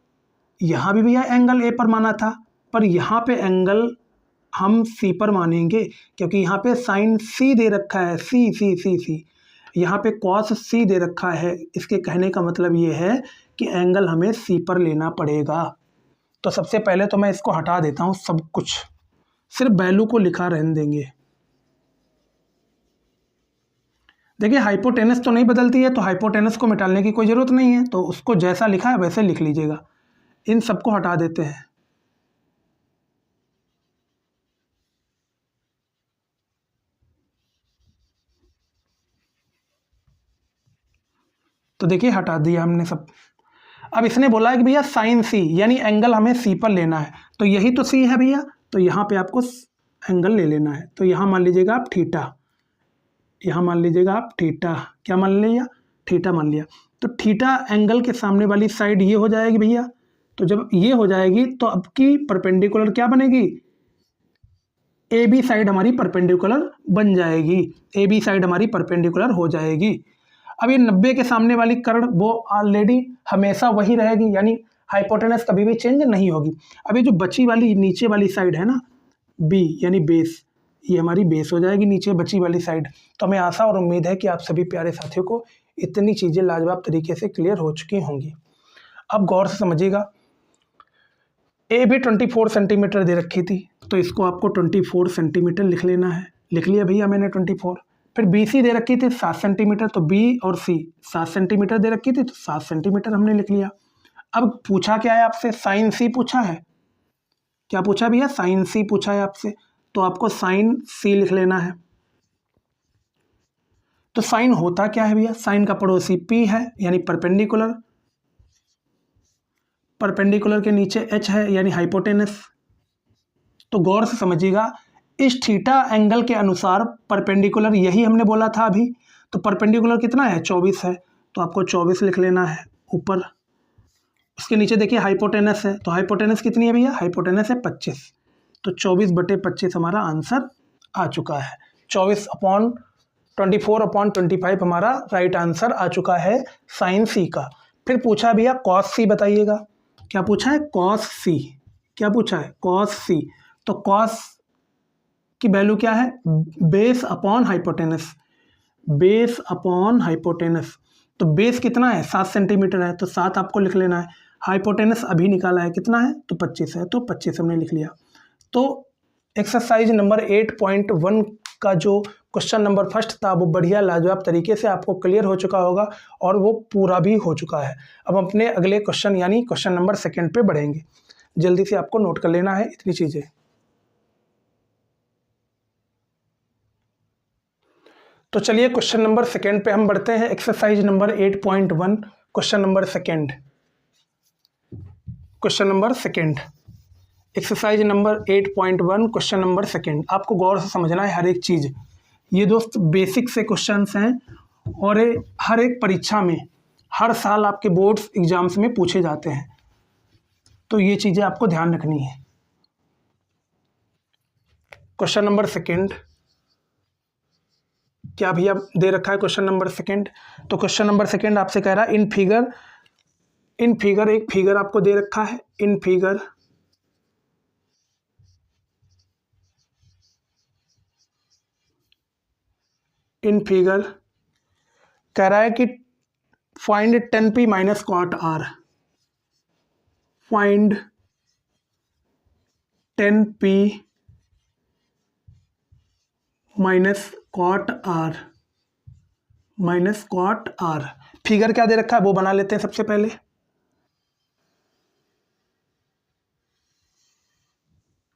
S1: यहाँ भी भैया एंगल ए पर माना था, पर यहाँ पे एंगल हम सी पर मानेंगे, क्योंकि यहाँ पे साइन सी दे रखा है, सी सी सी सी, यहाँ पे कॉस सी दे रखा है। इसके कहने का मतलब ये है कि एंगल हमें सी पर लेना पड़ेगा। तो सबसे पहले तो मैं इसको हटा देता हूँ सब कुछ, सिर्फ वैल्यू को लिखा रहने देंगे। देखिए हाइपोटेनस तो नहीं बदलती है, तो हाइपोटेनस को मिटाने की कोई ज़रूरत नहीं है, तो उसको जैसा लिखा है वैसे लिख लीजिएगा। इन सबको हटा देते हैं। तो देखिए हटा दिया हमने सब। अब इसने बोला है कि भैया साइन सी यानी एंगल हमें सी पर लेना है, तो यही तो सी है भैया, तो यहाँ पे आपको एंगल ले लेना है। तो यहाँ मान लीजिएगा आप थीटा, यहाँ मान लीजिएगा आप थीटा, क्या मान लिया? थीटा मान लिया। तो थीटा एंगल के सामने वाली साइड ये हो जाएगी भैया। तो जब ये हो जाएगी तो अब की परपेंडिकुलर क्या बनेगी? ए बी साइड हमारी परपेंडिकुलर बन जाएगी, ए बी साइड हमारी परपेंडिकुलर हो जाएगी। अब ये 90 के सामने वाली कर्ण वो ऑलरेडी हमेशा वही रहेगी, यानी हाइपोटेनस कभी भी चेंज नहीं होगी। अब ये जो बची वाली नीचे वाली साइड है ना, बी यानी बेस, ये हमारी बेस हो जाएगी नीचे बची वाली साइड। तो हमें आशा और उम्मीद है कि आप सभी प्यारे साथियों को इतनी चीज़ें लाजवाब तरीके से क्लियर हो चुकी होंगी। अब गौर से समझिएगा, ए भी 24 सेंटीमीटर दे रखी थी, तो इसको आपको 24 सेंटीमीटर लिख लेना है। लिख लिया भैया मैंने 24। फिर बी सी दे रखी थी 7 सेंटीमीटर, तो बी और सी 7 सेंटीमीटर दे रखी थी, तो 7 सेंटीमीटर हमने लिख लिया। अब पूछा क्या है आपसे? साइन सी पूछा है। क्या पूछा भैया? साइन सी पूछा है आपसे, तो आपको साइन सी लिख लेना है। तो साइन होता क्या है भैया? साइन का पड़ोसी पी है यानी परपेंडिकुलर, परपेंडिकुलर के नीचे एच है यानी हाइपोटेनस। तो गौर से समझिएगा, इस थीटा एंगल के अनुसार परपेंडिकुलर यही हमने बोला था अभी। तो परपेंडिकुलर कितना है? 24 है, तो आपको 24 लिख लेना है ऊपर। उसके नीचे देखिए हाइपोटेनस है, तो हाइपोटेनस कितनी है भैया, हाइपोटेनस है 25, तो 24/25 हमारा आंसर आ चुका है। 24/24/25 हमारा राइट आंसर आ चुका है साइन सी का। फिर पूछा भैया कॉस सी बताइएगा, क्या पूछा है, कॉस सी, क्या पूछा है, कॉस सी। तो कॉस की वैल्यू क्या है, base upon hypotenuse, base upon hypotenuse. तो बेस कितना है, 7 सेंटीमीटर है, तो 7 आपको लिख लेना है। हाइपोटेनस अभी निकाला है, कितना है, तो 25 है, तो 25 हमने लिख लिया। तो एक्सरसाइज नंबर 8.1 का जो क्वेश्चन नंबर फर्स्ट था वो बढ़िया लाजवाब तरीके से आपको क्लियर हो चुका होगा और वो पूरा भी हो चुका है। अब अपने अगले क्वेश्चन यानी क्वेश्चन नंबर सेकंड पे बढ़ेंगे। जल्दी से आपको नोट कर लेना है इतनी चीज़ें। तो चलिए क्वेश्चन नंबर सेकंड पे हम बढ़ते हैं। Exercise number 8.1 question number second, question number second, exercise number 8.1 question number second. आपको गौर से समझना है हर एक चीज़। ये दोस्त बेसिक से क्वेश्चंस हैं और ये हर एक परीक्षा में हर साल आपके बोर्ड्स एग्जाम्स में पूछे जाते हैं, तो ये चीज़ें आपको ध्यान रखनी है। क्वेश्चन नंबर सेकंड क्या भैया दे रखा है, क्वेश्चन नंबर सेकंड। तो क्वेश्चन नंबर सेकंड आपसे कह रहा है इन फिगर एक फिगर आपको दे रखा है, इन फिगर कह रहा है कि find 10p minus cot R, find 10p minus cot R, minus cot R. Figure क्या दे रखा है वो बना लेते हैं सबसे पहले।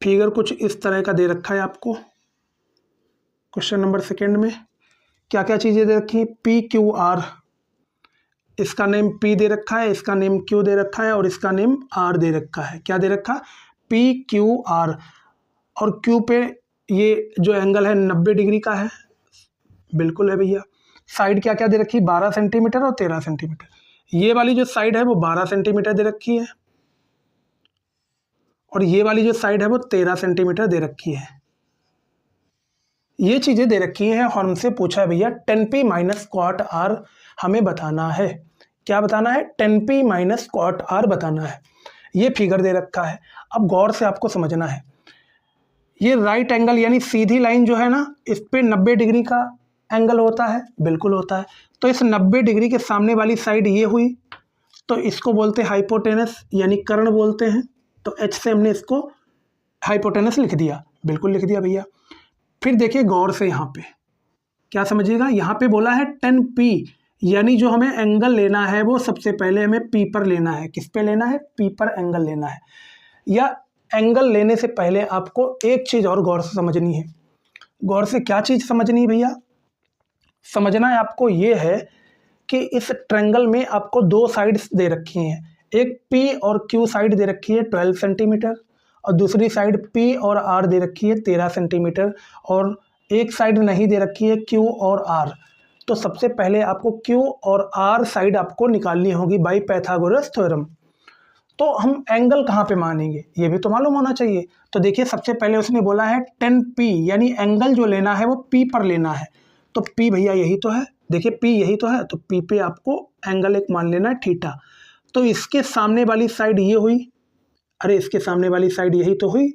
S1: फिगर कुछ इस तरह का दे रखा है आपको क्वेश्चन नंबर सेकंड में। क्या क्या चीज़ें दे रखी हैं, पी क्यू आर, इसका नेम P दे रखा है, इसका नेम Q दे रखा है और इसका नेम R दे रखा है। क्या दे रखा, PQR। और Q पे ये जो एंगल है 90 डिग्री का है, बिल्कुल है भैया। साइड क्या क्या दे रखी, 12 सेंटीमीटर और 13 सेंटीमीटर। ये वाली जो साइड है वो 12 सेंटीमीटर दे रखी है और ये वाली जो साइड है वो 13 सेंटीमीटर दे रखी है। ये चीज़ें दे रखी हैं और हमसे पूछा है भैया 10p माइनस कॉट आर हमें बताना है। क्या बताना है, 10p माइनस कॉट आर बताना है। ये फिगर दे रखा है। अब गौर से आपको समझना है, ये राइट एंगल यानी सीधी लाइन जो है ना, इस पे 90 डिग्री का एंगल होता है, बिल्कुल होता है। तो इस 90 डिग्री के सामने वाली साइड ये हुई, तो इसको बोलते हैं हाइपोटेनस यानी कर्ण बोलते हैं। तो H से हमने इसको हाइपोटेनस लिख दिया, बिल्कुल लिख दिया भैया। फिर देखिए गौर से, यहाँ पे क्या समझिएगा, यहाँ पे बोला है 10p यानी जो हमें एंगल लेना है वो सबसे पहले हमें P पर लेना है। किस पे लेना है, P पर एंगल लेना है। या एंगल लेने से पहले आपको एक चीज़ और गौर से समझनी है। गौर से क्या चीज़ समझनी है भैया, समझना है आपको ये है कि इस ट्रायंगल में आपको दो साइड्स दे रखी हैं। एक P और Q साइड दे रखी है 12 सेंटीमीटर और दूसरी साइड P और R दे रखी है 13 सेंटीमीटर और एक साइड नहीं दे रखी है Q और R। तो सबसे पहले आपको Q और R साइड आपको निकालनी होगी बाय पाइथागोरस थ्योरम। तो हम एंगल कहाँ पे मानेंगे ये भी तो मालूम होना चाहिए। तो देखिए सबसे पहले उसने बोला है 10p यानी एंगल जो लेना है वो P पर लेना है। तो P भैया यही तो है, देखिए P यही तो है, तो P पे आपको एंगल एक मान लेना है थीटा। तो इसके सामने वाली साइड ये हुई, अरे इसके सामने वाली साइड यही तो हुई।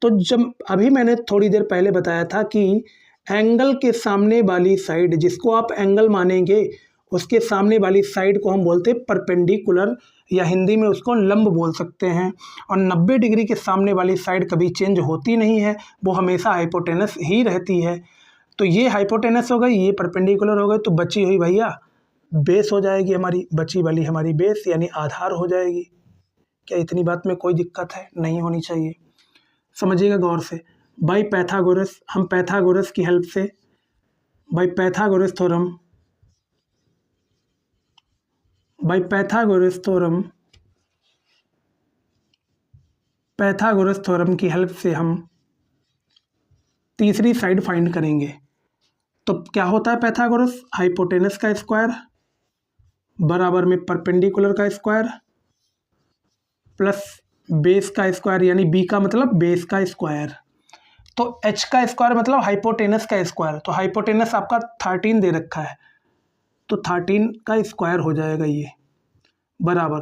S1: तो जब अभी मैंने थोड़ी देर पहले बताया था कि एंगल के सामने वाली साइड जिसको आप एंगल मानेंगे उसके सामने वाली साइड को हम बोलते हैं परपेंडिकुलर या हिंदी में उसको लंब बोल सकते हैं। और 90 डिग्री के सामने वाली साइड कभी चेंज होती नहीं है, वो हमेशा हाइपोटेनस ही रहती है। तो ये हाइपोटेनस हो गई, ये परपेंडिकुलर हो गई, तो बची हुई भैया बेस हो जाएगी हमारी, बची वाली हमारी बेस यानी आधार हो जाएगी। क्या इतनी बात में कोई दिक्कत है, नहीं होनी चाहिए। समझिएगा गौर से, बाय पाइथागोरस, हम पाइथागोरस की हेल्प से by Pythagoras theorem, by Pythagoras theorem, Pythagoras theorem की हेल्प से हम तीसरी साइड फाइंड करेंगे। तो क्या होता है पाइथागोरस, हाइपोटेनस का स्क्वायर बराबर में परपेंडिकुलर का स्क्वायर प्लस बेस का स्क्वायर यानी बी का मतलब बेस का स्क्वायर, तो एच का स्क्वायर मतलब हाइपोटेनस का स्क्वायर, तो हाइपोटेनस आपका 13 दे रखा है तो 13 का स्क्वायर हो जाएगा ये, बराबर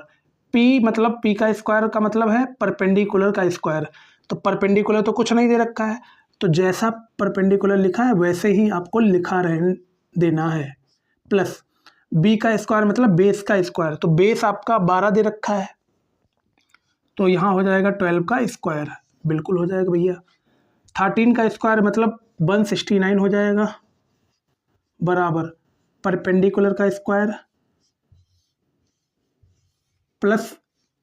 S1: पी मतलब पी का स्क्वायर का मतलब है परपेंडिकुलर का स्क्वायर, तो परपेंडिकुलर तो कुछ नहीं दे रखा है, तो जैसा परपेंडिकुलर लिखा है वैसे ही आपको लिखा रहने देना है, प्लस बी का स्क्वायर मतलब बेस का स्क्वायर, तो बेस आपका 12 दे रखा है तो यहाँ हो जाएगा 12 का स्क्वायर, बिल्कुल हो जाएगा भैया। 13 का स्क्वायर मतलब 169 हो जाएगा, बराबर परपेंडिकुलर का स्क्वायर प्लस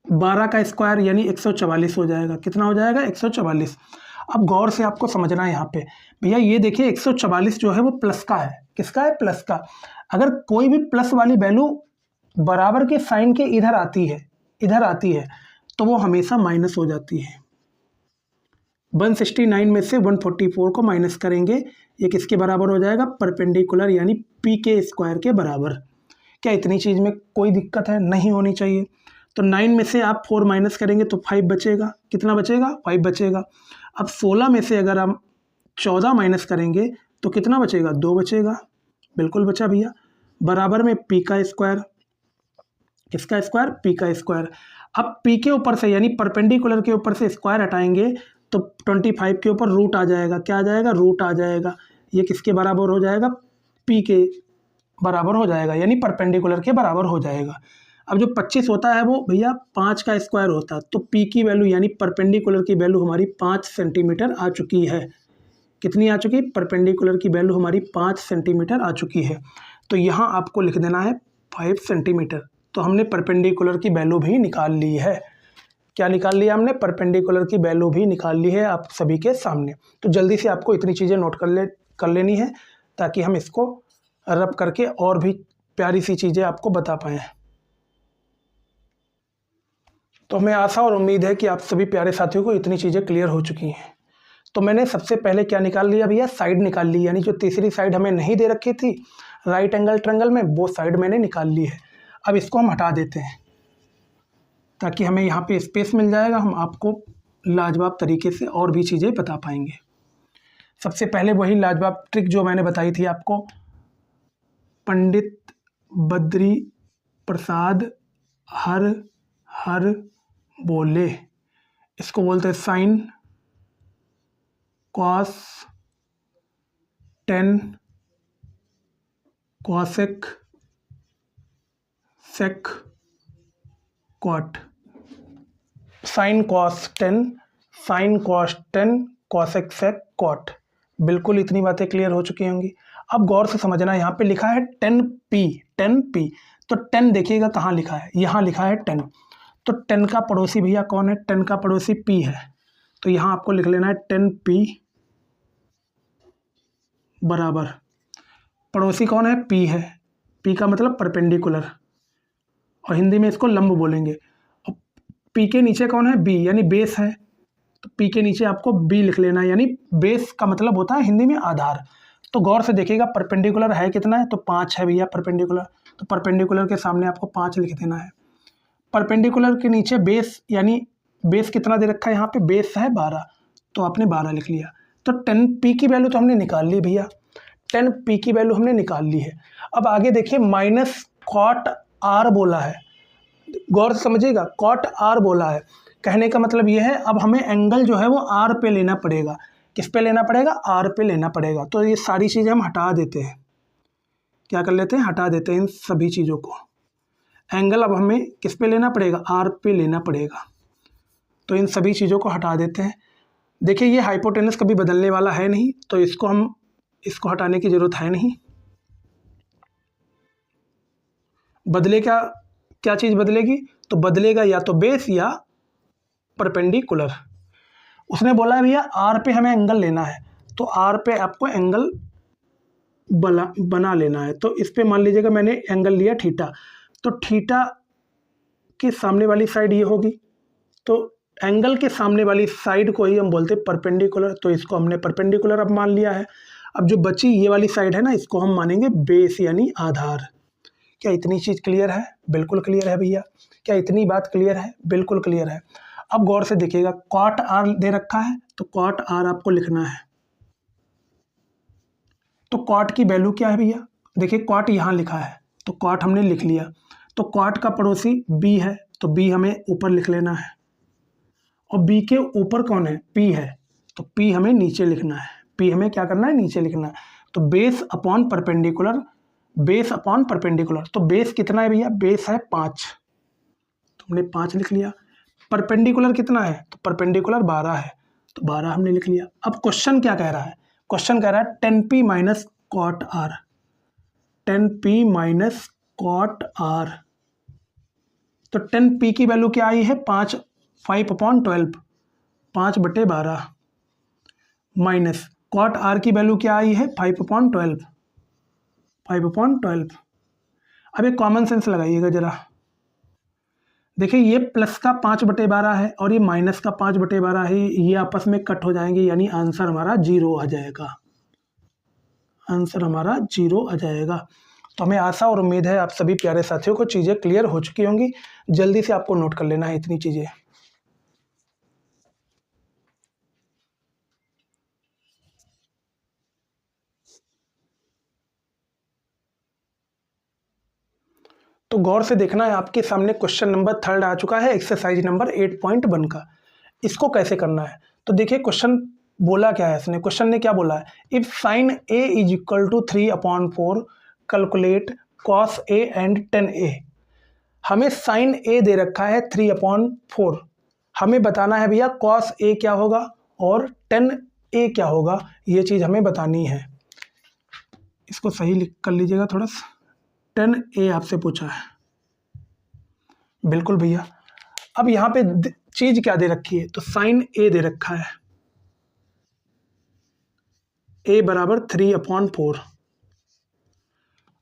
S1: 12 का स्क्वायर यानी 144 हो जाएगा। कितना हो जाएगा? 144। अब गौर से आपको समझना है यहाँ पे भैया, ये देखिए 144 जो है वो प्लस का है। किसका है? प्लस का। अगर कोई भी प्लस वाली वैल्यू बराबर के साइन के इधर आती है तो वो हमेशा माइनस हो जाती है। 169 में से 144 को माइनस करेंगे, ये किसके बराबर हो जाएगा? परपेंडिकुलर यानी पी के स्क्वायर के बराबर। क्या इतनी चीज़ में कोई दिक्कत है? नहीं होनी चाहिए। तो 9 में से आप 4 माइनस करेंगे तो 5 बचेगा। कितना बचेगा? 5 बचेगा। अब 16 में से अगर हम 14 माइनस करेंगे तो कितना बचेगा? 2 बचेगा। बिल्कुल बचा भैया। बराबर में पी का स्क्वायर। किसका स्क्वायर? पी का स्क्वायर। अब पी के ऊपर से यानी परपेंडिकुलर के ऊपर से स्क्वायर हटाएंगे तो 25 के ऊपर रूट आ जाएगा। क्या आ जाएगा? रूट आ जाएगा। ये किसके बराबर हो जाएगा? पी के बराबर हो जाएगा यानी परपेंडिकुलर के बराबर हो जाएगा। अब जो 25 होता है वो भैया 5 का स्क्वायर होता है, तो पी की वैल्यू यानी परपेंडिकुलर की वैल्यू हमारी 5 सेंटीमीटर आ चुकी है। कितनी आ चुकी? परपेंडिकुलर की वैल्यू हमारी 5 सेंटीमीटर आ चुकी है। तो यहाँ आपको लिख देना है 5 सेंटीमीटर। तो हमने परपेंडिकुलर की वैल्यू भी निकाल ली है। क्या निकाल लिया हमने? परपेंडिकुलर की वैल्यू भी निकाल ली है आप सभी के सामने। तो जल्दी से आपको इतनी चीज़ें नोट कर लेनी है ताकि हम इसको रब करके और भी प्यारी सी चीज़ें आपको बता पाएँ। तो हमें आशा और उम्मीद है कि आप सभी प्यारे साथियों को इतनी चीज़ें क्लियर हो चुकी हैं। तो मैंने सबसे पहले क्या निकाल लिया भैया? साइड निकाल ली, यानी जो तीसरी साइड हमें नहीं दे रखी थी राइट एंगल ट्रायंगल में, वो साइड मैंने निकाल ली है। अब इसको हम हटा देते हैं ताकि हमें यहाँ पे स्पेस मिल जाएगा, हम आपको लाजवाब तरीके से और भी चीज़ें बता पाएंगे। सबसे पहले वही लाजवाब ट्रिक जो मैंने बताई थी आपको, पंडित बद्री प्रसाद हर हर बोले, इसको बोलते हैं sine cos tan cosec sec cot. Sine cos 10 sine cos 10 cosec sec cot. बिल्कुल इतनी बातें क्लियर हो चुकी होंगी। अब गौर से समझना, यहाँ पे लिखा है 10p, तो 10 देखिएगा कहाँ लिखा है? यहाँ लिखा है 10। तो 10 का पड़ोसी भैया कौन है? 10 का पड़ोसी p है, तो यहाँ आपको लिख लेना है 10p बराबर, पड़ोसी कौन है? p है, p का मतलब परपेंडिकुलर, और हिंदी में इसको लंब बोलेंगे। और p के नीचे कौन है? b, यानी बेस है, तो p के नीचे आपको b लिख लेना है, यानी बेस का मतलब होता है हिंदी में आधार। तो गौर से देखिएगा परपेंडिकुलर है कितना है? तो 5 है भैया परपेंडिकुलर, तो परपेंडिकुलर के सामने आपको 5 लिख देना है। परपेंडिकुलर के नीचे बेस, यानी बेस कितना दे रखा है यहाँ पे? बेस है 12, तो आपने 12 लिख लिया। तो 10p की वैल्यू तो हमने निकाल ली भैया, 10p की वैल्यू हमने निकाल ली है। अब आगे देखिए माइनस कॉट r बोला है, गौर से समझिएगा, कॉट r बोला है। कहने का मतलब ये है अब हमें एंगल जो है वो r पे लेना पड़ेगा। किस पे लेना पड़ेगा? r पे लेना पड़ेगा। तो ये सारी चीज़ें हम हटा देते हैं। क्या कर लेते हैं? हटा देते हैं इन सभी चीज़ों को। एंगल अब हमें किस पे लेना पड़ेगा? r पे लेना पड़ेगा। तो इन सभी चीज़ों को हटा देते हैं। देखिए ये हाइपोटेनस कभी बदलने वाला है नहीं, तो इसको हटाने की ज़रूरत है नहीं। बदलेगा क्या चीज़ बदलेगी? तो बदलेगा या तो बेस या परपेंडिकुलर। उसने बोला है भैया आर पे हमें एंगल लेना है, तो आर पे आपको एंगल बना लेना है। तो इस पे मान लीजिएगा मैंने एंगल लिया थीटा, तो थीटा के सामने वाली साइड ये होगी, तो एंगल के सामने वाली साइड को ही हम बोलते हैं परपेंडिकुलर, तो इसको हमने परपेंडिकुलर अब मान लिया है। अब जो बची ये वाली साइड है ना, इसको हम मानेंगे बेस यानी आधार। क्या इतनी चीज़ क्लियर है? बिल्कुल क्लियर है भैया। क्या इतनी बात क्लियर है? बिल्कुल क्लियर है। अब गौर से देखिएगा, कॉट आर दे रखा है तो कॉट आर आपको लिखना है। तो कॉट की वैल्यू क्या है भैया? देखिए कॉट यहाँ लिखा है तो कॉट हमने लिख लिया। तो कॉट का पड़ोसी बी है तो बी हमें ऊपर लिख लेना है, और बी के ऊपर कौन है? पी है, तो पी हमें नीचे लिखना है। पी हमें क्या करना है? नीचे लिखना है। तो base upon perpendicular, base upon perpendicular, तो बेस कितना है भैया? बेस है 5, तो हमने 5 लिख लिया। परपेंडिकुलर कितना है? तो परपेंडिकुलर 12 है, तो 12 हमने लिख लिया। अब क्वेश्चन क्या कह रहा है? क्वेश्चन कह रहा है 10p minus cot R, 10p minus cot R. तो 10p की वैल्यू क्या आई है? 5/12, 5/12 माइनस कॉट आर की वैल्यू क्या आई है? 5/12, 5/12। अब एक कॉमन सेंस लगाइएगा जरा। देखिए ये प्लस का 5/12 है और ये माइनस का 5/12 है, ये आपस में कट हो जाएंगे, यानी आंसर हमारा 0 आ जाएगा। आंसर हमारा 0 आ जाएगा। तो हमें आशा और उम्मीद है आप सभी प्यारे साथियों को चीज़ें क्लियर हो चुकी होंगी। जल्दी से आपको नोट कर लेना है इतनी चीज़ें। तो गौर से देखना है, आपके सामने क्वेश्चन नंबर 3 आ चुका है, एक्सरसाइज नंबर 8.1 का। इसको कैसे करना है? तो देखिए क्वेश्चन बोला क्या है इसने, क्वेश्चन ने क्या बोला है? If sine A is equal to 3/4 calculate cos A and tan A. हमें साइन ए दे रखा है 3/4, हमें बताना है भैया कॉस ए क्या होगा और tan ए क्या होगा, ये चीज़ हमें बतानी है। इसको सही लिख कर लीजिएगा थोड़ा सा। tan ए आपसे पूछा है, बिल्कुल भैया। अब यहाँ पे चीज क्या दे रखी है? तो साइन ए दे रखा है, a बराबर 3/4।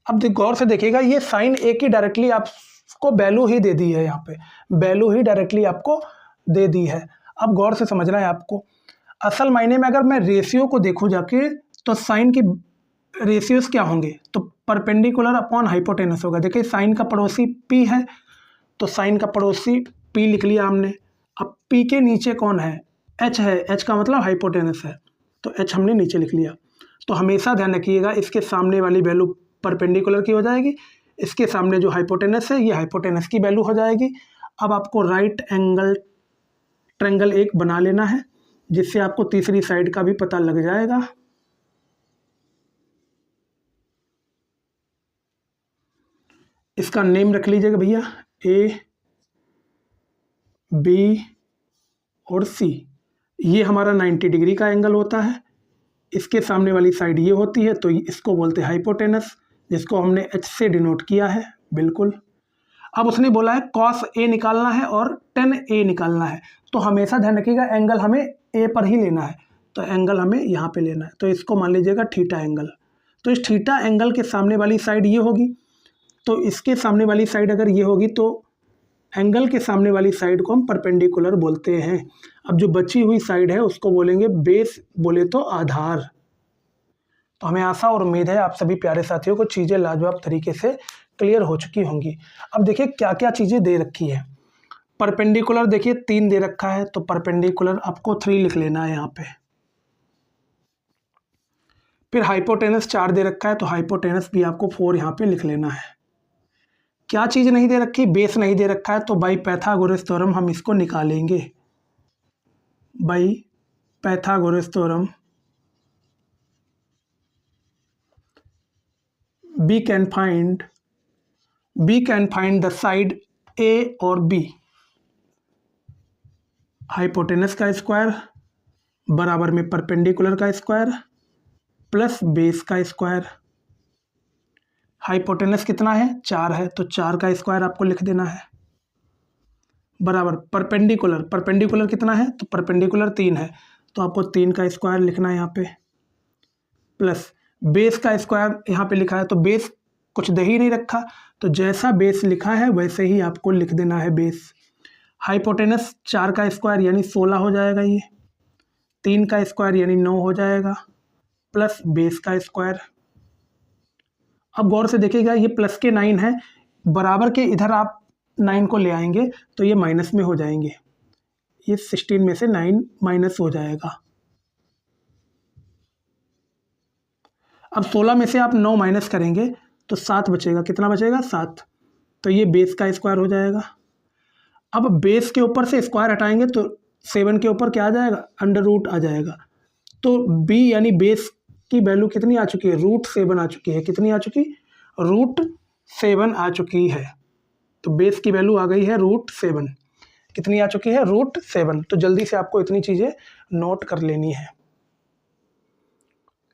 S1: अब गौर से देखिएगा, ये साइन ए की डायरेक्टली आपको वैल्यू ही दे दी है, यहाँ पे वैल्यू ही डायरेक्टली आपको दे दी है। अब गौर से समझना है आपको। असल मायने में अगर मैं रेशियो को देखूँ जाके, तो साइन की रेशियोज क्या होंगे? तो परपेंडिकुलर अपॉन हाइपोटेनस होगा। देखिए साइन का पड़ोसी पी है, तो साइन का पड़ोसी पी लिख लिया हमने। अब पी के नीचे कौन है? एच है, एच का मतलब हाइपोटेनस है, तो एच हमने नीचे लिख लिया। तो हमेशा ध्यान रखिएगा, इसके सामने वाली वैल्यू परपेंडिकुलर की हो जाएगी, इसके सामने जो हाइपोटेनस है ये हाइपोटेनस की वैल्यू हो जाएगी। अब आपको राइट एंगल ट्रायंगल एक बना लेना है, जिससे आपको तीसरी साइड का भी पता लग जाएगा। इसका नेम रख लीजिएगा भैया, ए बी और सी। ये हमारा 90 डिग्री का एंगल होता है, इसके सामने वाली साइड ये होती है, तो इसको बोलते हैं हाइपोटेनस, जिसको हमने एच से डिनोट किया है। बिल्कुल। अब उसने बोला है कॉस ए निकालना है और tan ए निकालना है, तो हमेशा ध्यान रखिएगा एंगल हमें ए पर ही लेना है, तो एंगल हमें यहाँ पे लेना है। तो इसको मान लीजिएगा थीटा एंगल। तो इस थीटा एंगल के सामने वाली साइड ये होगी, तो इसके सामने वाली साइड अगर ये होगी, तो एंगल के सामने वाली साइड को हम परपेंडिकुलर बोलते हैं। अब जो बची हुई साइड है उसको बोलेंगे बेस, बोले तो आधार। तो हमें आशा और उम्मीद है आप सभी प्यारे साथियों को चीज़ें लाजवाब तरीके से क्लियर हो चुकी होंगी। अब देखिए क्या क्या चीज़ें दे रखी है। परपेंडिकुलर देखिए 3 दे रखा है, तो परपेंडिकुलर आपको 3 लिख लेना है यहाँ पे। फिर हाइपोटेनस 4 दे रखा है, तो हाइपोटेनस भी आपको 4 यहाँ पे लिख लेना है। क्या चीज़ नहीं दे रखी? बेस नहीं दे रखा है, तो बाई पाइथागोरस थ्योरम हम इसको निकालेंगे। By Pythagoras theorem we can find the side A और B। हाइपोटेनस का स्क्वायर बराबर में परपेंडिकुलर का स्क्वायर प्लस बेस का स्क्वायर। हाइपोटेनस कितना है? 4 है, तो 4 का स्क्वायर आपको लिख देना है, बराबर परपेंडिकुलर, परपेंडिकुलर कितना है? तो परपेंडिकुलर 3 है, तो आपको 3 का स्क्वायर लिखना है यहाँ पे, प्लस बेस का स्क्वायर यहाँ पे लिखा है, तो बेस कुछ दे ही नहीं रखा, तो जैसा बेस लिखा है वैसे ही आपको लिख देना है बेस। हाइपोटेनस 4 का स्क्वायर यानी 16 हो जाएगा, ये 3 का स्क्वायर यानी 9 हो जाएगा, प्लस बेस का स्क्वायर। अब गौर से देखिएगा ये प्लस के 9 है, बराबर के इधर आप 9 को ले आएंगे तो ये माइनस में हो जाएंगे, ये 16 में से 9 माइनस हो जाएगा। अब 16 में से आप 9 माइनस करेंगे तो 7 बचेगा, कितना बचेगा 7, तो ये बेस का स्क्वायर हो जाएगा। अब बेस के ऊपर से स्क्वायर हटाएंगे तो 7 के ऊपर क्या आ जाएगा, अंडर रूट आ जाएगा। तो b यानी बेस की वैल्यू कितनी आ चुकी है, √7 आ चुकी है। कितनी आ चुकी, √7 आ चुकी है। तो बेस की वैल्यू आ गई है √7। कितनी आ चुकी है, √7। तो जल्दी से आपको इतनी चीज़ें नोट कर लेनी है।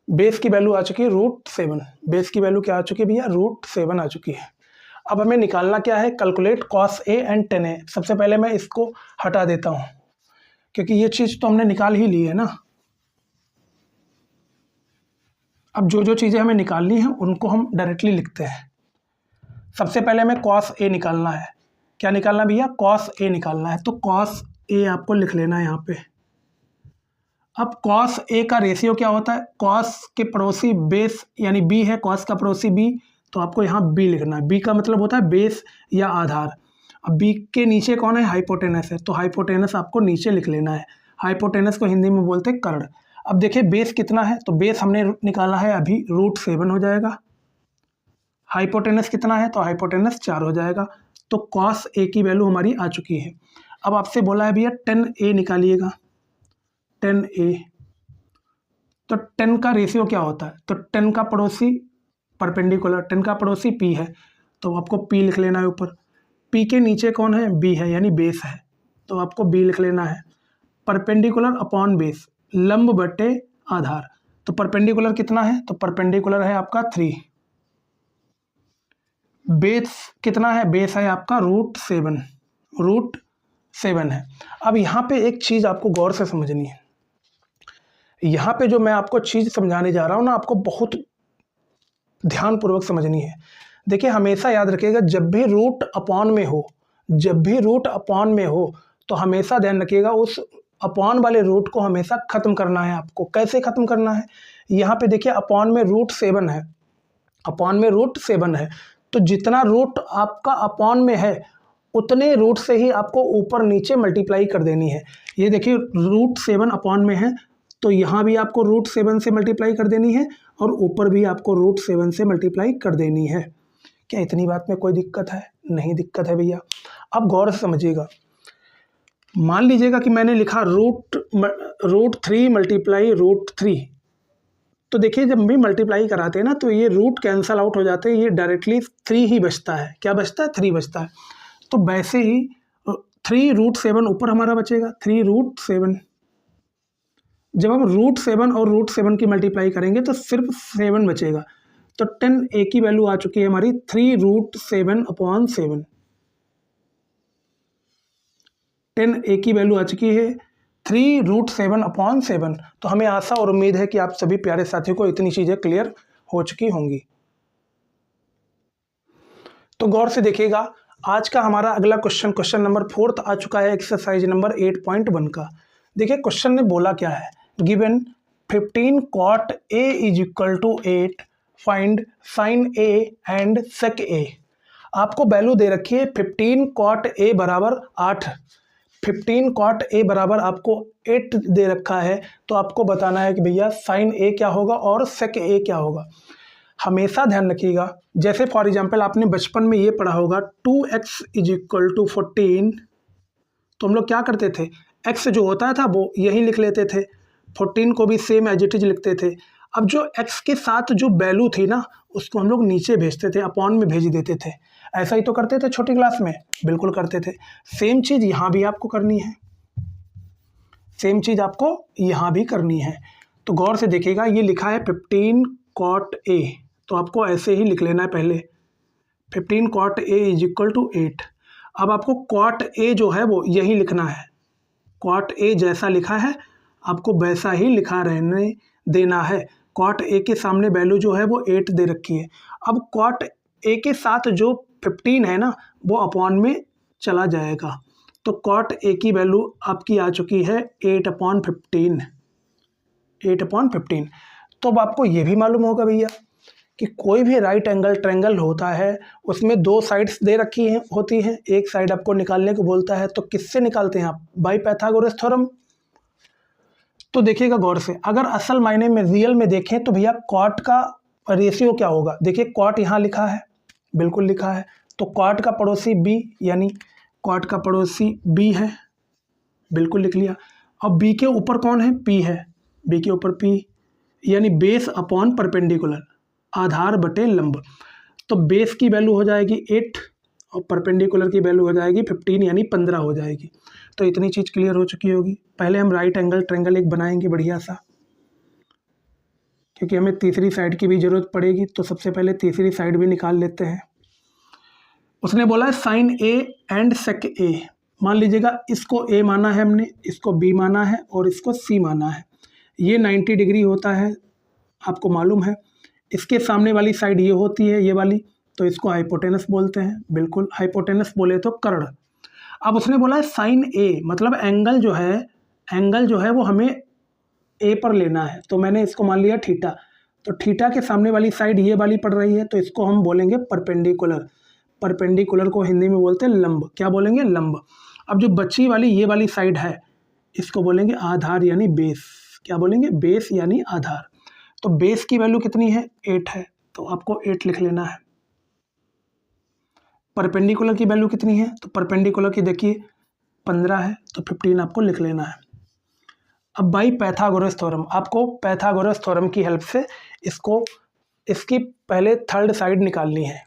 S1: बेस की वैल्यू आ चुकी है √7। बेस की वैल्यू क्या आ चुकी है भैया, √7 आ चुकी है। अब हमें निकालना क्या है, calculate cos A and tan A। सबसे पहले मैं इसको हटा देता हूँ क्योंकि ये चीज़ तो हमने निकाल ही ली है ना। अब जो जो चीज़ें हमें निकालनी है उनको हम डायरेक्टली लिखते हैं। सबसे पहले हमें cos A निकालना है। क्या निकालना भैया, cos A निकालना है। तो cos A आपको लिख लेना है यहाँ पे। अब cos A का रेशियो क्या होता है, cos के पड़ोसी बेस यानी b है, cos का पड़ोसी b, तो आपको यहाँ b लिखना है। b का मतलब होता है बेस या आधार। अब b के नीचे कौन है, हाइपोटेनस है, तो हाइपोटेनस आपको नीचे लिख लेना है। हाइपोटेनस को हिंदी में बोलते हैं कर्ण। अब देखिए बेस कितना है, तो बेस हमने निकाला है अभी, √7 हो जाएगा। हाइपोटेनस कितना है, तो हाइपोटेनस 4 हो जाएगा। तो cos A की वैल्यू हमारी आ चुकी है। अब आपसे बोला है भैया tan A निकालिएगा, tan A। तो tan का रेशियो क्या होता है, तो tan का पड़ोसी परपेंडिकुलर, tan का पड़ोसी p है, तो आपको p लिख लेना है ऊपर। p के नीचे कौन है, b है यानी बेस है, तो आपको b लिख लेना है। परपेंडिकुलर अपॉन बेस, लंब बटे आधार। तो परपेंडिकुलर कितना है, तो परपेंडिकुलर है आपका 3। बेस कितना है, बेस है आपका √7 है। अब यहाँ पे एक चीज़ आपको गौर से समझनी है। यहाँ पे जो मैं आपको चीज़ समझाने जा रहा हूँ ना, आपको बहुत ध्यानपूर्वक समझनी है। देखिए हमेशा याद रखिएगा, जब भी रूट अपॉन में हो, जब भी रूट अपॉन में हो, तो हमेशा ध्यान रखिएगा उस अपॉन वाले रूट को हमेशा ख़त्म करना है आपको। कैसे ख़त्म करना है, यहाँ पे देखिए अपॉन में √7 है, अपॉन में √7 है, तो जितना रूट आपका अपॉन में है उतने रूट से ही आपको ऊपर नीचे मल्टीप्लाई कर देनी है। ये देखिए √7 अपॉन में है, तो यहाँ भी आपको √7 से मल्टीप्लाई कर देनी है और ऊपर भी आपको √7 से मल्टीप्लाई कर देनी है। क्या इतनी बात में कोई दिक्कत है, नहीं दिक्कत है भैया। अब गौर से समझिएगा, मान लीजिएगा कि मैंने लिखा √3 मल्टीप्लाई √3, तो देखिए जब भी मल्टीप्लाई कराते हैं ना तो ये रूट कैंसल आउट हो जाते हैं, ये डायरेक्टली 3 ही बचता है। क्या बचता है, 3 बचता है। तो वैसे ही 3√7 ऊपर हमारा बचेगा, 3√7। जब हम √7 और √7 की मल्टीप्लाई करेंगे तो सिर्फ 7 बचेगा। तो tan A की वैल्यू आ चुकी है हमारी 3√7/7। tan A की वैल्यू आ चुकी है 3√7/7। तो हमें आशा और उम्मीद है कि आप सभी प्यारे साथियों को इतनी चीज़ें क्लियर हो चुकी होंगी। तो गौर से देखिएगा, आज का हमारा अगला क्वेश्चन नंबर 4 आ चुका है, एक्सरसाइज नंबर 8.1 का। देखिए क्वेश्चन ने बोला क्या है, given 15 cot A = 8, find sin A and sec A। आपको वैल्यू दे रखी है 15 cot A बराबर 8, 15 cot A बराबर आपको 8 दे रखा है। तो आपको बताना है कि भैया sin A क्या होगा और sec A क्या होगा। हमेशा ध्यान रखिएगा, जैसे फॉर एग्जांपल आपने बचपन में ये पढ़ा होगा 2x = 14, तो हम लोग क्या करते थे, x जो होता था वो यही लिख लेते थे, 14 को भी सेम एज इट इज लिखते थे। अब जो x के साथ जो वैल्यू थी ना उसको हम लोग नीचे भेजते थे, अपॉन में भेज देते थे। ऐसा ही तो करते थे छोटी क्लास में, बिल्कुल करते थे। सेम चीज़ यहाँ भी आपको करनी है, सेम चीज़ आपको यहाँ भी करनी है। तो गौर से देखिएगा, ये लिखा है 15 cot A, तो आपको ऐसे ही लिख लेना है पहले, 15 cot A = 8। अब आपको cot A जो है वो यही लिखना है, cot A जैसा लिखा है आपको वैसा ही लिखा रहने देना है। cot A के सामने वैल्यू जो है वो 8 दे रखी है। अब cot A के साथ जो 15 है ना वो अपॉन में चला जाएगा, तो cot A की वैल्यू आपकी आ चुकी है 8/15, 8/15। तो अब आपको ये भी मालूम होगा भैया कि कोई भी राइट एंगल ट्रायंगल होता है उसमें दो साइड्स दे रखी हैं होती हैं, एक साइड आपको निकालने को बोलता है, तो किससे निकालते हैं आप? By Pythagoras theorem. तो देखिएगा गौर से, अगर असल मायने में रियल में देखें तो भैया कॉट का रेशियो क्या होगा? देखिए कॉट यहाँ लिखा है, बिल्कुल लिखा है, तो कॉट का पड़ोसी बी, यानी कॉट का पड़ोसी बी है, बिल्कुल लिख लिया। अब बी के ऊपर कौन है? पी है, बी के ऊपर पी, यानी बेस अपॉन परपेंडिकुलर, आधार बटे लंब। तो बेस की वैल्यू हो जाएगी 8 और परपेंडिकुलर की वैल्यू हो जाएगी 15, यानी 15 हो जाएगी। तो इतनी चीज़ क्लियर हो चुकी होगी। पहले हम राइट एंगल ट्रायंगल एक बनाएंगे बढ़िया सा, क्योंकि हमें तीसरी साइड की भी ज़रूरत पड़ेगी, तो सबसे पहले तीसरी साइड भी निकाल लेते हैं। उसने बोला है साइन ए एंड सेक ए। मान लीजिएगा इसको ए माना है हमने, इसको बी माना है और इसको सी माना है। ये 90 डिग्री होता है, आपको मालूम है। इसके सामने वाली साइड ये होती है, ये वाली, तो इसको हाइपोटेनस बोलते हैं, बिल्कुल हाइपोटेनस बोले तो कर्ण। अब उसने बोला है साइन ए, मतलब एंगल जो है वो हमें ए पर लेना है, तो मैंने इसको मान लिया थीटा। तो थीटा के सामने वाली साइड ये वाली पड़ रही है, तो इसको हम बोलेंगे परपेंडिकुलर। परपेंडिकुलर को हिंदी में बोलते हैं लंब। क्या बोलेंगे? लंब। अब जो बची वाली ये वाली साइड है, इसको बोलेंगे आधार यानी बेस। क्या बोलेंगे? बेस यानी आधार। तो बेस की वैल्यू कितनी है? 8 है, तो आपको 8 लिख लेना है। परपेंडिकुलर की वैल्यू कितनी है? तो परपेंडिकुलर की देखिए 15 है, तो 15 आपको लिख लेना है। अब बाई पाइथागोरस थ्योरम, आपको पाइथागोरस थ्योरम की हेल्प से इसकी पहले थर्ड साइड निकालनी है।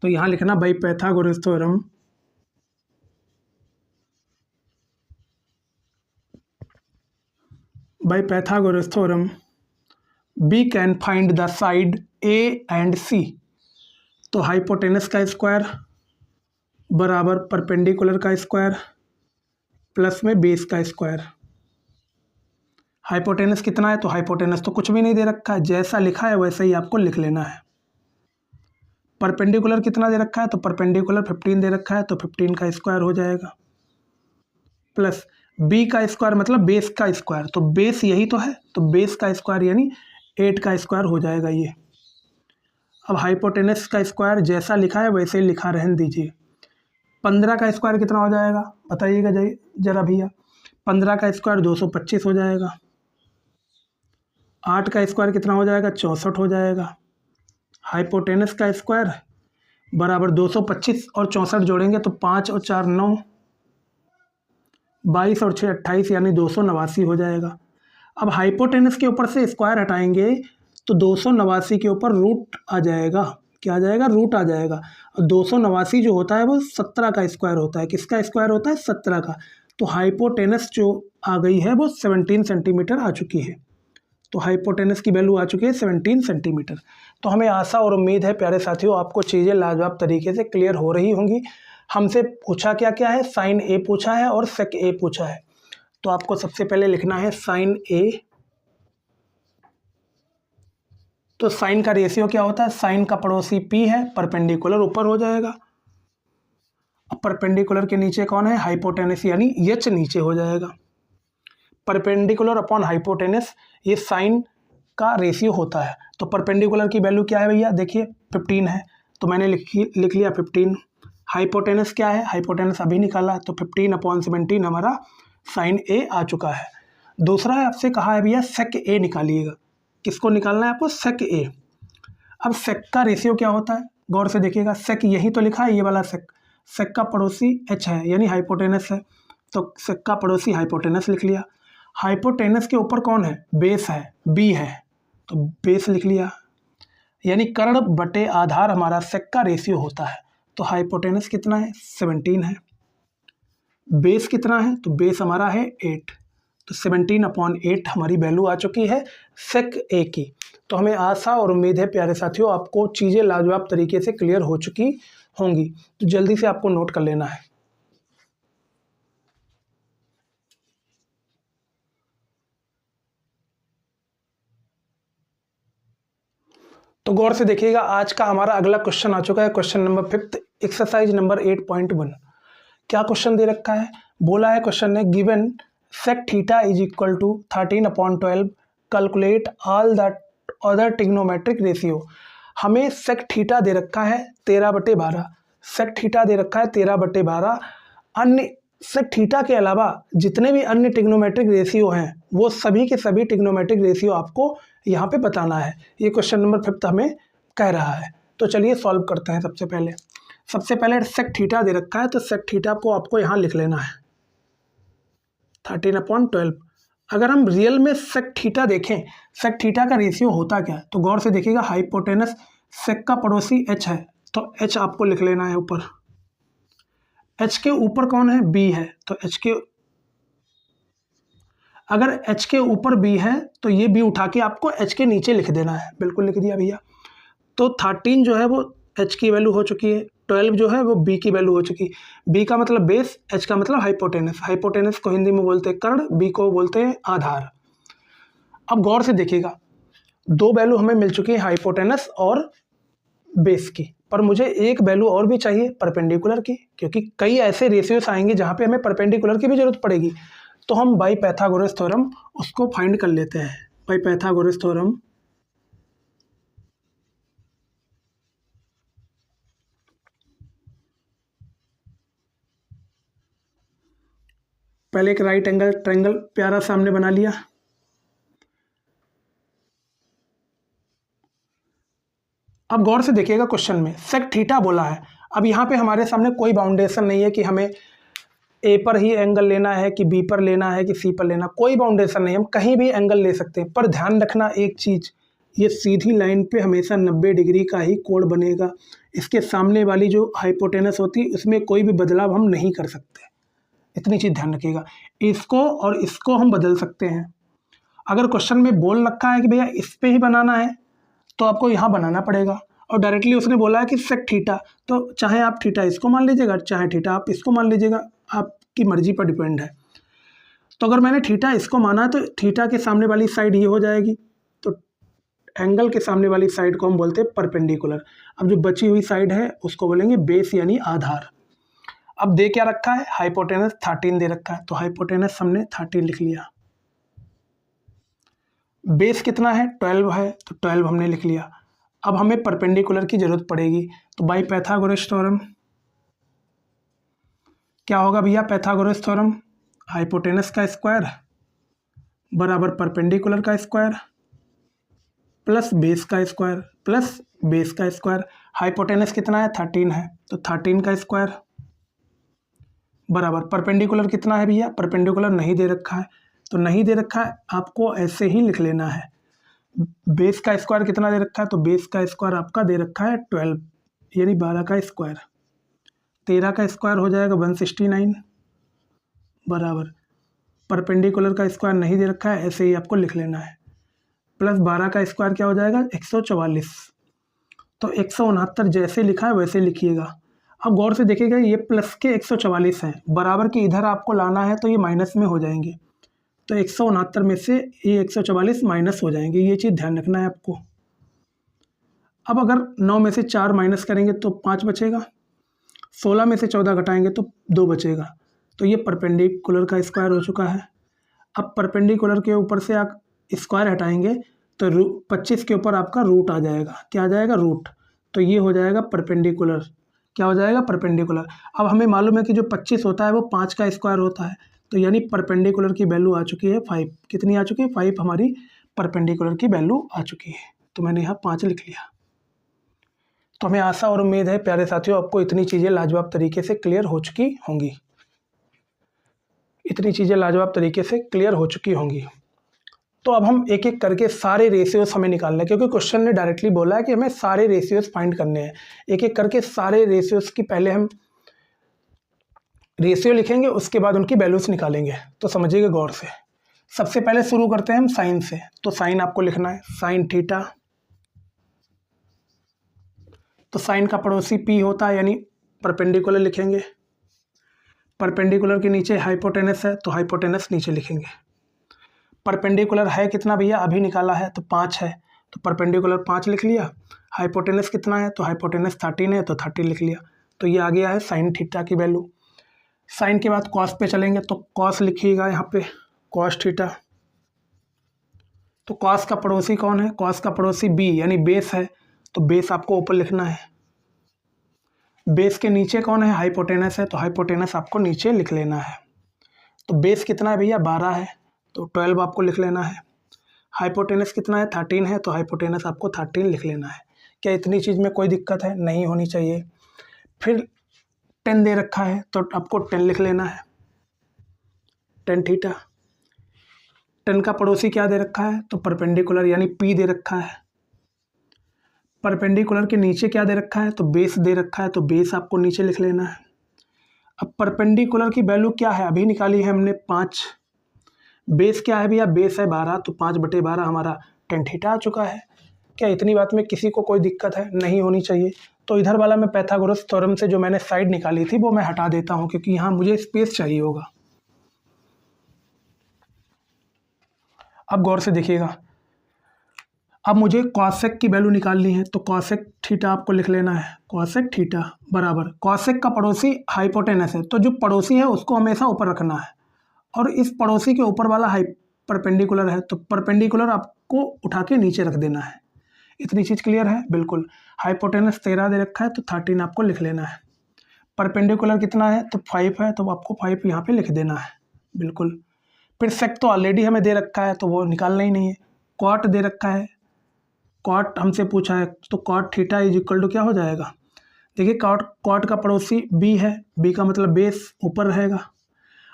S1: तो यहाँ लिखना by Pythagoras theorem, by Pythagoras theorem we can find the side A and C. तो हाइपोटेनस का स्क्वायर बराबर परपेंडिकुलर का स्क्वायर प्लस में बेस का स्क्वायर। हाइपोटेनस कितना है? तो हाइपोटेनस तो कुछ भी नहीं दे रखा है, जैसा लिखा है वैसा ही आपको लिख लेना है। परपेंडिकुलर कितना दे रखा है? तो परपेंडिकुलर 15 दे रखा है, तो 15 का स्क्वायर हो जाएगा, प्लस बी का स्क्वायर मतलब बेस का स्क्वायर, तो बेस यही तो है, तो बेस का स्क्वायर यानी 8 का स्क्वायर हो जाएगा ये। अब हाइपोटेनस का स्क्वायर जैसा लिखा है वैसे ही लिखा रहने दीजिए। 15 का स्क्वायर कितना हो जाएगा? बताइएगा जरा भैया। 15 का स्क्वायर 225 हो जाएगा। 8 का स्क्वायर कितना हो जाएगा? 64 हो जाएगा। हाइपोटेनस का स्क्वायर बराबर 225 और 64 जोड़ेंगे तो 5 और 4 9, 22 और 6 28, यानी 289 हो जाएगा। अब हाइपोटेनस के ऊपर से स्क्वायर हटाएंगे तो 289 के ऊपर रूट आ जाएगा। क्या आ जाएगा? रूट आ जाएगा। और 289 जो होता है वो 17 का स्क्वायर होता है। किसका स्क्वायर होता है? 17 का। तो हाइपोटेनस जो आ गई है वो 17 सेंटीमीटर आ चुकी है। तो हाइपोटेनस की वैल्यू आ चुकी है 17 सेंटीमीटर। तो हमें आशा और उम्मीद है प्यारे साथियों आपको चीज़ें लाजवाब तरीके से क्लियर हो रही होंगी। हमसे पूछा क्या क्या है? साइन ए पूछा है और सेक ए पूछा है। तो आपको सबसे पहले लिखना है साइन ए। तो साइन का रेशियो क्या होता है? साइन का पड़ोसी पी है, परपेंडिकुलर ऊपर हो जाएगा। अब परपेंडिकुलर के नीचे कौन है? हाइपोटेनस, यानी एच नीचे हो जाएगा। परपेंडिकुलर अपॉन हाइपोटेनस ये साइन का रेशियो होता है। तो परपेंडिकुलर की वैल्यू क्या है भैया? देखिए 15 है, तो मैंने लिख लिया 15। हाइपोटेनस क्या है? हाइपोटेनस अभी निकाला, तो 15/17 हमारा साइन ए आ चुका है। दूसरा है आपसे कहा है भैया सेक ए निकालिएगा। किसको निकालना है आपको? सेक ए। अब सेक का रेशियो क्या होता है? गौर से देखिएगा, सेक यही तो लिखा है, ये वाला सेक। सेक का पड़ोसी एच है, यानी हाइपोटेनस है, तो सेक का पड़ोसी हाइपोटेनस लिख लिया। हाइपोटेनस के ऊपर कौन है? बेस है, बी है, तो बेस लिख लिया, यानी कर्ण बटे आधार हमारा सेक का रेशियो होता है। तो हाइपोटेनस कितना है? 17 है। बेस कितना है? तो बेस हमारा है 8, तो 17/8 हमारी वैल्यू आ चुकी है सेक ए की। तो हमें आशा और उम्मीद है प्यारे साथियों आपको चीज़ें लाजवाब तरीके से क्लियर हो चुकी होंगी। तो जल्दी से आपको नोट कर लेना है। तो गौर से देखिएगा, आज का हमारा अगला क्वेश्चन आ चुका है, क्वेश्चन नंबर 5, एक्सरसाइज नंबर 8.1। क्या क्वेश्चन दे रखा है? बोला है क्वेश्चन ने given sec theta is equal to 13/12, calculate all the other trigonometric ratio. हमें सेक थीटा दे रखा है 13/12, सेक थीटा दे रखा है 13/12। अन्य सेक थीटा के अलावा जितने भी अन्य ट्रिग्नोमेट्रिक रेशियो हैं वो सभी के सभी ट्रिग्नोमेट्रिक रेशियो आपको यहाँ पे बताना है। ये क्वेश्चन नंबर 5 हमें कह रहा है। तो चलिए सॉल्व करते हैं। सबसे पहले सेक थीटा दे रखा है, तो सेक थीटा को आपको यहाँ लिख लेना है 13/12। अगर हम रियल में सेक थीटा देखें, सेक थीटा का रेशियो होता क्या है, तो गौर से देखिएगा। हाइपोटेनस सेक का पड़ोसी h है, तो h आपको लिख लेना है ऊपर। h के ऊपर कौन है? b है, तो अगर h के ऊपर b है तो ये b उठा के आपको h के नीचे लिख देना है। बिल्कुल लिख दिया भैया। तो 13 जो है वो h की वैल्यू हो चुकी है, 12 जो है वो b की वैल्यू हो चुकी है। b का मतलब बेस, h का मतलब हाइपोटेनस। हाइपोटेनस को हिंदी में बोलते हैं कर्ण, b को बोलते हैं आधार। अब गौर से देखिएगा, दो वैल्यू हमें मिल चुकी है हाइपोटेनस और बेस की, पर मुझे एक वैल्यू और भी चाहिए परपेंडिकुलर की, क्योंकि कई ऐसे रेशियोस आएंगे जहाँ पे हमें परपेंडिकुलर की भी जरूरत पड़ेगी। तो हम बाई पाइथागोरस थ्योरम उसको फाइंड कर लेते हैं। बाई पाइथागोरस थ्योरम पहले एक राइट एंगल ट्रायंगल प्यारा सामने बना लिया। अब गौर से देखिएगा, क्वेश्चन में सेक थीटा बोला है। अब यहाँ पे हमारे सामने कोई बाउंडेशन नहीं है कि हमें ए पर ही एंगल लेना है कि बी पर लेना है कि सी पर लेना, कोई बाउंडेशन नहीं, हम कहीं भी एंगल ले सकते हैं। पर ध्यान रखना एक चीज़, ये सीधी लाइन पे हमेशा 90 डिग्री का ही कोण बनेगा। इसके सामने वाली जो हाइपोटेनस होती है उसमें कोई भी बदलाव हम नहीं कर सकते, इतनी चीज़ ध्यान रखिएगा। इसको और इसको हम बदल सकते हैं। अगर क्वेश्चन में बोल रखा है कि भैया इस पर ही बनाना है तो आपको यहाँ बनाना पड़ेगा, और डायरेक्टली उसने बोला है कि सेक थीटा, तो चाहे आप थीटा इसको मान लीजिएगा, चाहे थीटा आप इसको मान लीजिएगा, आपकी मर्जी पर डिपेंड है। तो अगर मैंने थीटा इसको माना है तो थीटा के सामने वाली साइड ये हो जाएगी, तो एंगल के सामने वाली साइड को हम बोलते हैं परपेंडिकुलर। अब जो बची हुई साइड है उसको बोलेंगे बेस यानी आधार। अब दे क्या रखा है? हाइपोटेनस 13 दे रखा है, तो हाइपोटेनस हमने 13 लिख लिया। बेस कितना है? 12 है, तो 12 हमने लिख लिया। अब हमें परपेंडिकुलर की जरूरत पड़ेगी, तो बाई पाइथागोरस थ्योरम क्या होगा भैया? पाइथागोरस थ्योरम हाइपोटेनस का स्क्वायर बराबर परपेंडिकुलर का स्क्वायर प्लस बेस का स्क्वायर प्लस बेस का स्क्वायर। हाइपोटेनस कितना है? 13 है, तो 13 का स्क्वायर बराबर परपेंडिकुलर कितना है भैया? परपेंडिकुलर नहीं दे रखा है, तो नहीं दे रखा है, आपको ऐसे ही लिख लेना है। बेस का स्क्वायर कितना दे रखा है? तो बेस का स्क्वायर आपका दे रखा है 12 यानी 12 का स्क्वायर। 13 का स्क्वायर हो जाएगा 169 बराबर परपेंडिकुलर का स्क्वायर नहीं दे रखा है, ऐसे ही आपको लिख लेना है, प्लस 12 का स्क्वायर क्या हो जाएगा? 144। तो 169 जैसे लिखा है वैसे लिखिएगा। अब गौर से देखिएगा, ये प्लस के 144 हैं, बराबर के इधर आपको लाना है तो ये माइनस में हो जाएंगे, तो 169 में से ये 144 माइनस हो जाएंगे, ये चीज़ ध्यान रखना है आपको। अब अगर 9 में से 4 माइनस करेंगे तो 5 बचेगा, 16 में से 14 घटाएंगे तो 2 बचेगा, तो ये परपेंडिकुलर का स्क्वायर हो चुका है। अब परपेंडिकुलर के ऊपर से आप स्क्वायर हटाएंगे तो 25 के ऊपर आपका रूट आ जाएगा। क्या आ जाएगा? रूट। तो ये हो जाएगा परपेंडिकुलर। क्या हो जाएगा? परपेंडिकुलर। अब हमें मालूम है कि जो 25 होता है वो 5 का स्क्वायर होता है, तो यानी परपेंडिकुलर की वैल्यू आ चुकी है 5। कितनी आ चुकी है? 5 हमारी परपेंडिकुलर की वैल्यू आ चुकी है, तो मैंने यहाँ 5 लिख लिया। तो हमें आशा और उम्मीद है प्यारे साथियों आपको इतनी चीज़ें लाजवाब तरीके से क्लियर हो चुकी होंगी, तो अब हम एक एक करके सारे रेशियोस हमें निकालना है, क्योंकि क्वेश्चन ने डायरेक्टली बोला है कि हमें सारे रेशियोस फाइंड करने हैं। एक एक करके सारे रेशियोस की पहले हम रेशियो लिखेंगे, उसके बाद उनकी वैल्यूज निकालेंगे, तो समझिएगा गौर से। सबसे पहले शुरू करते हैं हम साइन से, तो साइन आपको लिखना है साइन थीटा, तो साइन का पड़ोसी पी होता है यानी परपेंडिकुलर लिखेंगे, परपेंडिकुलर के नीचे हाइपोटेनस है तो हाइपोटेनस नीचे लिखेंगे। परपेंडिकुलर है कितना भैया? अभी निकाला है, तो 5 है, तो परपेंडिकुलर 5 लिख लिया। हाइपोटेनस कितना है? तो हाइपोटेनस 13 है, तो 13 लिख लिया। तो ये आ गया है साइन थीटा की वैल्यू। साइन के बाद कॉस पे चलेंगे, तो कॉस लिखिएगा यहाँ पे, कॉस थीटा तो कॉस का पड़ोसी कौन है? कॉस का पड़ोसी बी यानी बेस है, तो बेस आपको ऊपर लिखना है। बेस के नीचे कौन है? हाइपोटेनस है, तो हाइपोटेनस आपको नीचे लिख लेना है। तो बेस कितना है भैया? 12 है, तो 12 आपको लिख लेना है। हाइपोटेनस कितना है? 13 है, तो हाइपोटेनस आपको 13 लिख लेना है। क्या इतनी चीज़ में कोई दिक्कत है? नहीं होनी चाहिए। फिर 10 दे रखा है, तो आपको 10 लिख लेना है, 10 थीटा। 10 का पड़ोसी क्या दे रखा है? तो परपेंडिकुलर यानी पी दे रखा है। परपेंडिकुलर के नीचे क्या दे रखा है? तो बेस दे रखा है, तो बेस आपको नीचे लिख लेना है। अब परपेंडिकुलर की वैल्यू क्या है? अभी निकाली है हमने 5। बेस क्या है भैया? बेस है 12, तो 5/12 हमारा 10 थीटा आ चुका है। क्या इतनी बात में किसी को कोई दिक्कत है? नहीं होनी चाहिए। तो इधर वाला मैं पाइथागोरस थ्योरम से जो मैंने साइड निकाली थी वो मैं हटा देता हूँ, क्योंकि यहाँ मुझे स्पेस चाहिए होगा। अब गौर से देखिएगा, अब मुझे कॉसेक की वैल्यू निकालनी है, तो कॉसेक थीटा आपको लिख लेना है। कॉसेक थीटा बराबर कॉसेक का पड़ोसी हाइपोटेनस है, तो जो पड़ोसी है उसको हमेशा ऊपर रखना है, और इस पड़ोसी के ऊपर वाला परपेंडिकुलर है, तो परपेंडिकुलर आपको उठा के नीचे रख देना है। इतनी चीज़ क्लियर है? बिल्कुल। हाइपोटेनस 13 दे रखा है, तो 13 आपको लिख लेना है। परपेंडिकुलर कितना है? तो 5 है, तो आपको 5 यहाँ पे लिख देना है। बिल्कुल। फिर सेक तो ऑलरेडी हमें दे रखा है, तो वो निकालना ही नहीं है। कॉट दे रखा है, कॉट हमसे पूछा है, तो cot theta is equal to क्या हो जाएगा? देखिए कॉट का पड़ोसी बी है, बी का मतलब बेस ऊपर रहेगा।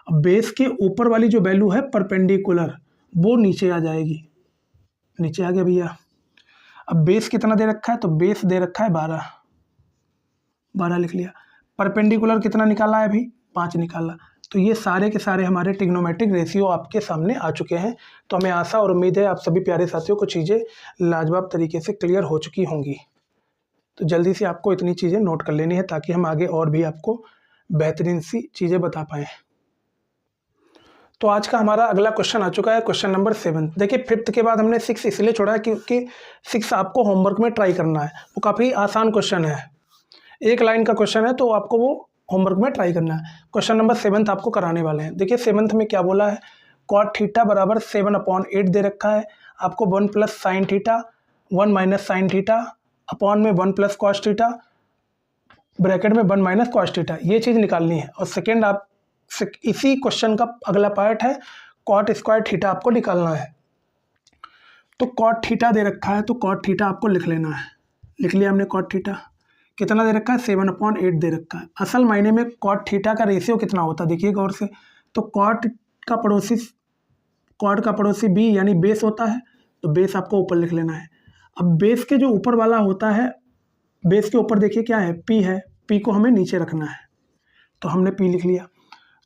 S1: अब बेस के ऊपर वाली जो वैल्यू है परपेंडिकुलर, वो नीचे आ जाएगी। नीचे आ गया भैया। अब बेस कितना दे रखा है? तो बेस दे रखा है 12 लिख लिया। परपेंडिकुलर कितना निकाला है अभी? 5 निकाला। तो ये सारे के सारे हमारे ट्रिग्नोमेट्रिक रेशियो आपके सामने आ चुके हैं। तो हमें आशा और उम्मीद है आप सभी प्यारे साथियों को चीज़ें लाजवाब तरीके से क्लियर हो चुकी होंगी। तो जल्दी से आपको इतनी चीज़ें नोट कर लेनी है, ताकि हम आगे और भी आपको बेहतरीन सी चीज़ें बता पाएँ। तो आज का हमारा अगला क्वेश्चन आ चुका है, क्वेश्चन नंबर 7। देखिए 5th के बाद हमने 6 इसलिए छोड़ा है क्योंकि 6 आपको होमवर्क में ट्राई करना है। वो काफ़ी आसान क्वेश्चन है, एक लाइन का क्वेश्चन है, तो आपको वो होमवर्क में ट्राई करना है। क्वेश्चन नंबर 7 आपको कराने वाले हैं। देखिए 7th में क्या बोला है? कॉट थीटा बराबर 7/8 दे रखा है। आपको 1 + sine theta 1 - sine theta upon में 1 + कॉस थीटा ब्रैकेट में 1 - कॉस थीटा, ये चीज़ निकालनी है। और सेकेंड आप इसी क्वेश्चन का अगला पार्ट है, कॉट स्क्वायर थीटा आपको निकालना है। तो कॉट थीटा दे रखा है, तो कॉट थीटा आपको लिख लेना है। लिख लिया हमने। कॉट थीटा कितना दे रखा है? 7/8 दे रखा है। असल मायने में कॉट थीटा का रेशियो कितना होता है? देखिए गौर से, तो कॉट का पड़ोसी बी यानी बेस होता है, तो बेस आपको ऊपर लिख लेना है। अब बेस के जो ऊपर वाला होता है, बेस के ऊपर देखिए क्या है? पी है, पी को हमें नीचे रखना है, तो हमने पी लिख लिया।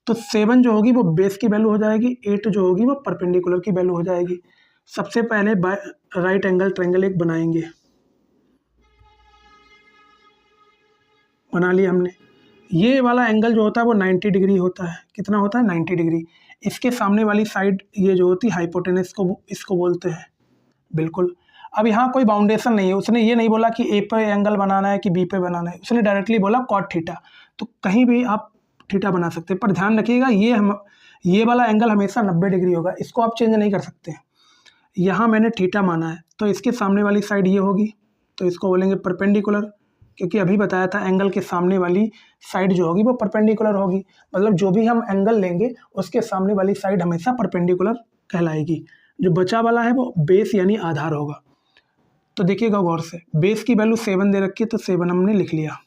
S1: तो 7 जो होगी वो बेस की वैल्यू हो जाएगी, 8 जो होगी वो परपेंडिकुलर की वैल्यू हो जाएगी। सबसे पहले राइट एंगल ट्रायंगल एक बनाएंगे। बना लिया हमने। ये वाला एंगल जो होता है वो 90 डिग्री होता है। कितना होता है? 90 डिग्री। इसके सामने वाली साइड ये जो होती है हाइपोटेनस को, इसको बोलते हैं। बिल्कुल। अब यहाँ कोई बाउंडेशन नहीं है, उसने ये नहीं बोला कि ए पे एंगल बनाना है कि बी पे बनाना है, उसने डायरेक्टली बोला कॉट थीटा। तो कहीं भी आप थीटा बना सकते हैं, पर ध्यान रखिएगा ये वाला एंगल हमेशा 90 डिग्री होगा, इसको आप चेंज नहीं कर सकते। यहाँ मैंने थीटा माना है, तो इसके सामने वाली साइड ये होगी, तो इसको बोलेंगे परपेंडिकुलर, क्योंकि अभी बताया था एंगल के सामने वाली साइड जो होगी वो परपेंडिकुलर होगी। मतलब जो भी हम एंगल लेंगे उसके सामने वाली साइड हमेशा परपेंडिकुलर कहलाएगी। जो बचा वाला है वो बेस यानी आधार होगा। तो देखिएगा गौर से, बेस की वैल्यू 7 दे रखी है, तो 7 हमने लिख लिया।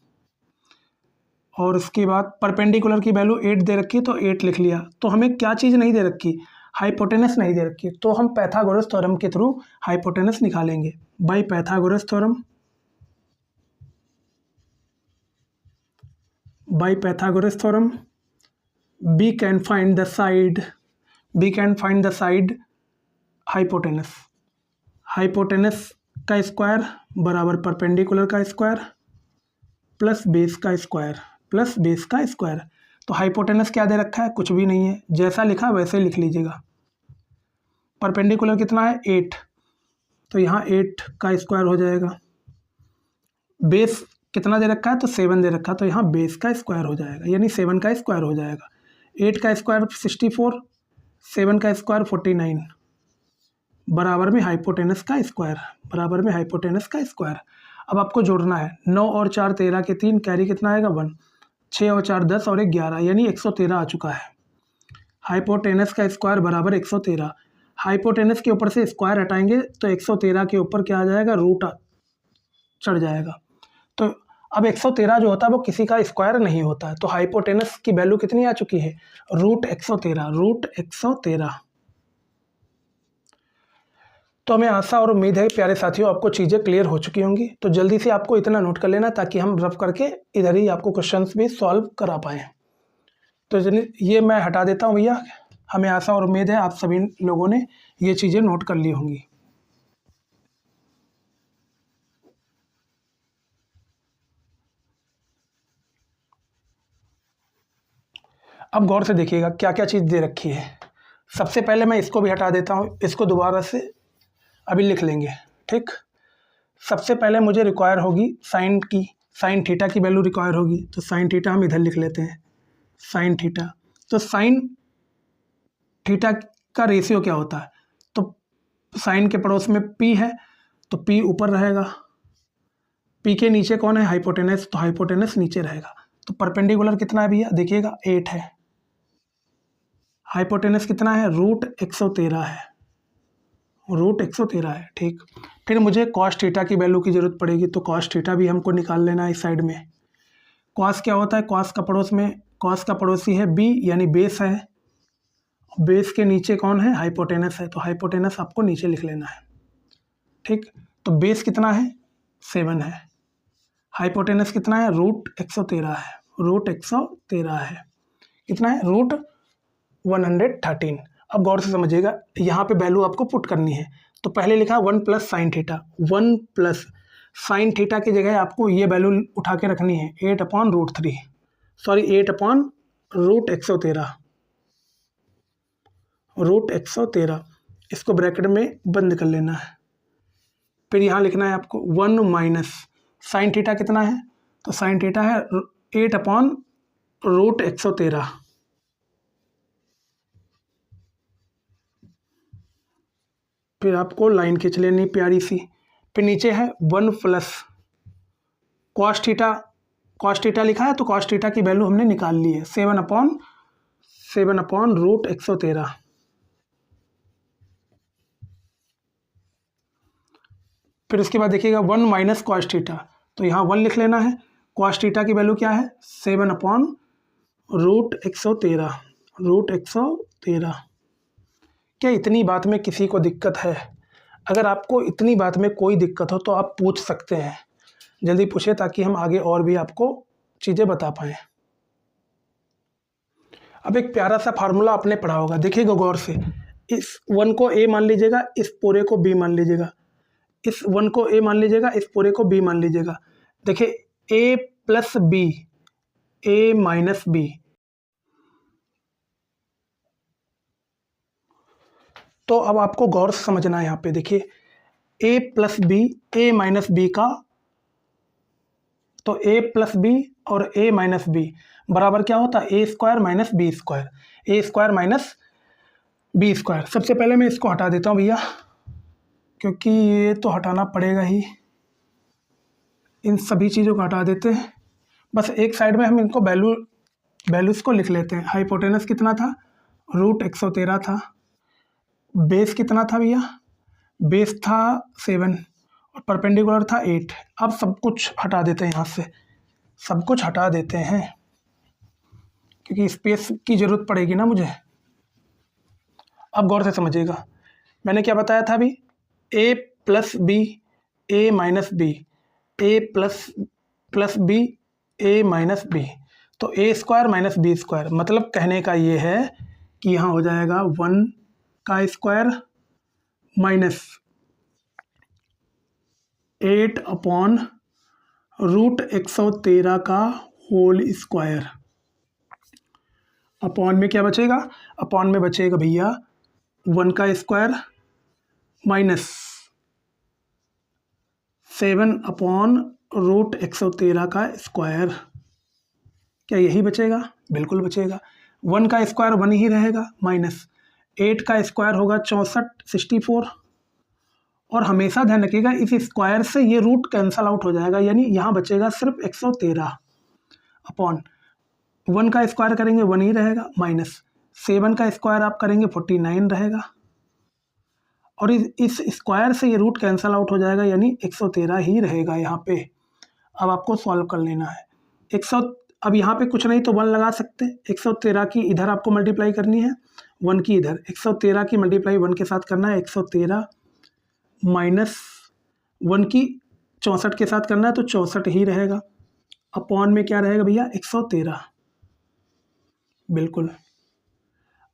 S1: और उसके बाद परपेंडिकुलर की वैल्यू 8 दे रखी है, तो 8 लिख लिया। तो हमें क्या चीज़ नहीं दे रखी? हाइपोटेनस नहीं दे रखी, तो हम पाइथागोरस थ्योरम के थ्रू हाइपोटेनस निकालेंगे। By Pythagoras theorem, by Pythagoras theorem, we can find the side hypotenuse। Hypotenuse का स्क्वायर बराबर परपेंडिकुलर का स्क्वायर प्लस बेस का स्क्वायर। तो हाइपोटेनस क्या दे रखा है? कुछ भी नहीं है, जैसा लिखा वैसे ही लिख लीजिएगा। परपेंडिकुलर कितना है? 8, तो यहाँ 8 का स्क्वायर हो जाएगा। बेस कितना दे रखा है? तो 7 दे रखा है, तो यहाँ बेस का स्क्वायर हो जाएगा, यानी 7 का स्क्वायर हो जाएगा। 8 का स्क्वायर 64, 7 का स्क्वायर 49, बराबर में हाइपोटेनस का स्क्वायर, बराबर में हाइपोटेनस का स्क्वायर। अब आपको जोड़ना है 9 और 4 13 के 3, कैरी कितना आएगा 1, 6 और 4 10 और 1 11, यानी 113 आ चुका है। हाइपोटेनस का स्क्वायर बराबर 113। हाइपोटेनस के ऊपर से स्क्वायर हटाएंगे तो 113 के ऊपर क्या आ जाएगा, रूट चढ़ जाएगा। तो अब 113 जो होता है वो किसी का स्क्वायर नहीं होता है, तो हाइपोटेनस की वैल्यू कितनी आ चुकी है, रूट 113, रूट 113। तो हमें आशा और उम्मीद है प्यारे साथियों आपको चीज़ें क्लियर हो चुकी होंगी। तो जल्दी से आपको इतना नोट कर लेना ताकि हम रफ करके इधर ही आपको क्वेश्चंस भी सॉल्व करा पाएँ। तो ये मैं हटा देता हूँ भैया। हमें आशा और उम्मीद है आप सभी लोगों ने ये चीज़ें नोट कर ली होंगी। अब गौर से देखिएगा क्या क्या चीज़ दे रखी है। सबसे पहले मैं इसको भी हटा देता हूँ, इसको दोबारा से अभी लिख लेंगे, ठीक। सबसे पहले मुझे रिक्वायर होगी साइन की, साइन थीटा की वैल्यू रिक्वायर होगी, तो साइन थीटा हम इधर लिख लेते हैं, साइन थीटा। तो साइन थीटा का रेशियो क्या होता है, तो साइन के पड़ोस में पी है तो पी ऊपर रहेगा, पी के नीचे कौन है, हाइपोटेनस, तो हाइपोटेनस नीचे रहेगा। तो परपेंडिकुलर कितना है भैया, देखिएगा 8 है। हाइपोटेनस कितना है, रूट 113 है, रूट 113 है, ठीक। फिर मुझे कॉस थीटा की वैल्यू की जरूरत पड़ेगी, तो कॉस थीटा भी हमको निकाल लेना है इस साइड में। कॉस क्या होता है, कॉस का पड़ोस में, कॉस का पड़ोसी है बी यानी बेस है, बेस के नीचे कौन है, हाइपोटेनस है, तो हाइपोटेनस आपको नीचे लिख लेना है, ठीक। तो बेस कितना है, 7 है, हाइपोटेनस कितना है, रूट 113 है, रूट 113 है, कितना है, रूट 113। अब गौर से समझिएगा, यहाँ पे वैल्यू आपको पुट करनी है। तो पहले लिखा 1 plus sine theta, 1 plus sine theta की जगह आपको ये वैल्यू उठा के रखनी है 8/√3, सॉरी 8/√113, रूट 113, इसको ब्रैकेट में बंद कर लेना है। फिर यहाँ लिखना है आपको 1 माइनस साइन थीटा कितना है, तो साइन थीटा है 8/√113, फिर आपको लाइन खींच लेनी प्यारी सी। फिर नीचे है 1 plus cos theta, cos theta लिखा है तो कॉस थीटा की वैल्यू हमने निकाल ली है 7/√113। फिर उसके बाद देखिएगा 1 माइनस कॉस थीटा, तो यहाँ 1 लिख लेना है। कॉस थीटा की वैल्यू क्या है, 7/√113, रूट 113। क्या इतनी बात में किसी को दिक्कत है? अगर आपको इतनी बात में कोई दिक्कत हो तो आप पूछ सकते हैं, जल्दी पूछे ताकि हम आगे और भी आपको चीज़ें बता पाएँ। अब एक प्यारा सा फार्मूला आपने पढ़ा होगा, देखिएगा गौर से। इस 1 को ए मान लीजिएगा, इस पूरे को बी मान लीजिएगा, इस 1 को ए मान लीजिएगा, इस पूरे को बी मान लीजिएगा। देखिए ए प्लस बी, ए माइनस बी, तो अब आपको गौर से समझना है। यहाँ पे देखिए ए प्लस बी, ए माइनस बी का, तो ए प्लस बी और ए माइनस बी बराबर क्या होता है, ए स्क्वायर माइनस बी स्क्वायर, ए स्क्वायर माइनस बी स्क्वायर। सबसे पहले मैं इसको हटा देता हूँ भैया, क्योंकि ये तो हटाना पड़ेगा ही, इन सभी चीज़ों को हटा देते हैं। बस एक साइड में हम इनको वैल्यूज़ को लिख लेते हैं। हाइपोटेनस कितना था, रूट 113 था। बेस कितना था भैया, बेस था 7 और परपेंडिकुलर था 8। अब सब कुछ हटा देते हैं, यहाँ से सब कुछ हटा देते हैं क्योंकि स्पेस की ज़रूरत पड़ेगी ना मुझे। अब गौर से समझिएगा, मैंने क्या बताया था अभी, ए प्लस बी, ए माइनस बी, ए प्लस बी, ए माइनस बी, तो ए स्क्वायर माइनस बी स्क्वायर, मतलब कहने का ये है कि यहाँ हो जाएगा 1 का स्क्वायर माइनस 8/√113 का होल स्क्वायर। अपॉन में क्या बचेगा, अपॉन में बचेगा भैया 1 का स्क्वायर माइनस 7/√113 का स्क्वायर। क्या यही बचेगा, बिल्कुल बचेगा। 1 का स्क्वायर 1 ही रहेगा, माइनस 8 का स्क्वायर होगा 64, 64 और हमेशा ध्यान रखिएगा इस स्क्वायर से ये रूट कैंसल आउट हो जाएगा, यानी यहाँ बचेगा सिर्फ 113 अपॉन 1 का स्क्वायर करेंगे 1 ही रहेगा, माइनस 7 का स्क्वायर आप करेंगे 49 रहेगा, और इस स्क्वायर से ये रूट कैंसल आउट हो जाएगा, यानी 113 ही रहेगा यहाँ पे। अब आपको सॉल्व कर लेना है। 100 अब यहाँ पे कुछ नहीं तो 1 लगा सकते, 113 की इधर आपको मल्टीप्लाई करनी है, 1 की इधर, 113 की मल्टीप्लाई 1 के साथ करना है, 113 माइनस 1 की 64 के साथ करना है तो 64 ही रहेगा, अपॉन में क्या रहेगा भैया 113। बिल्कुल,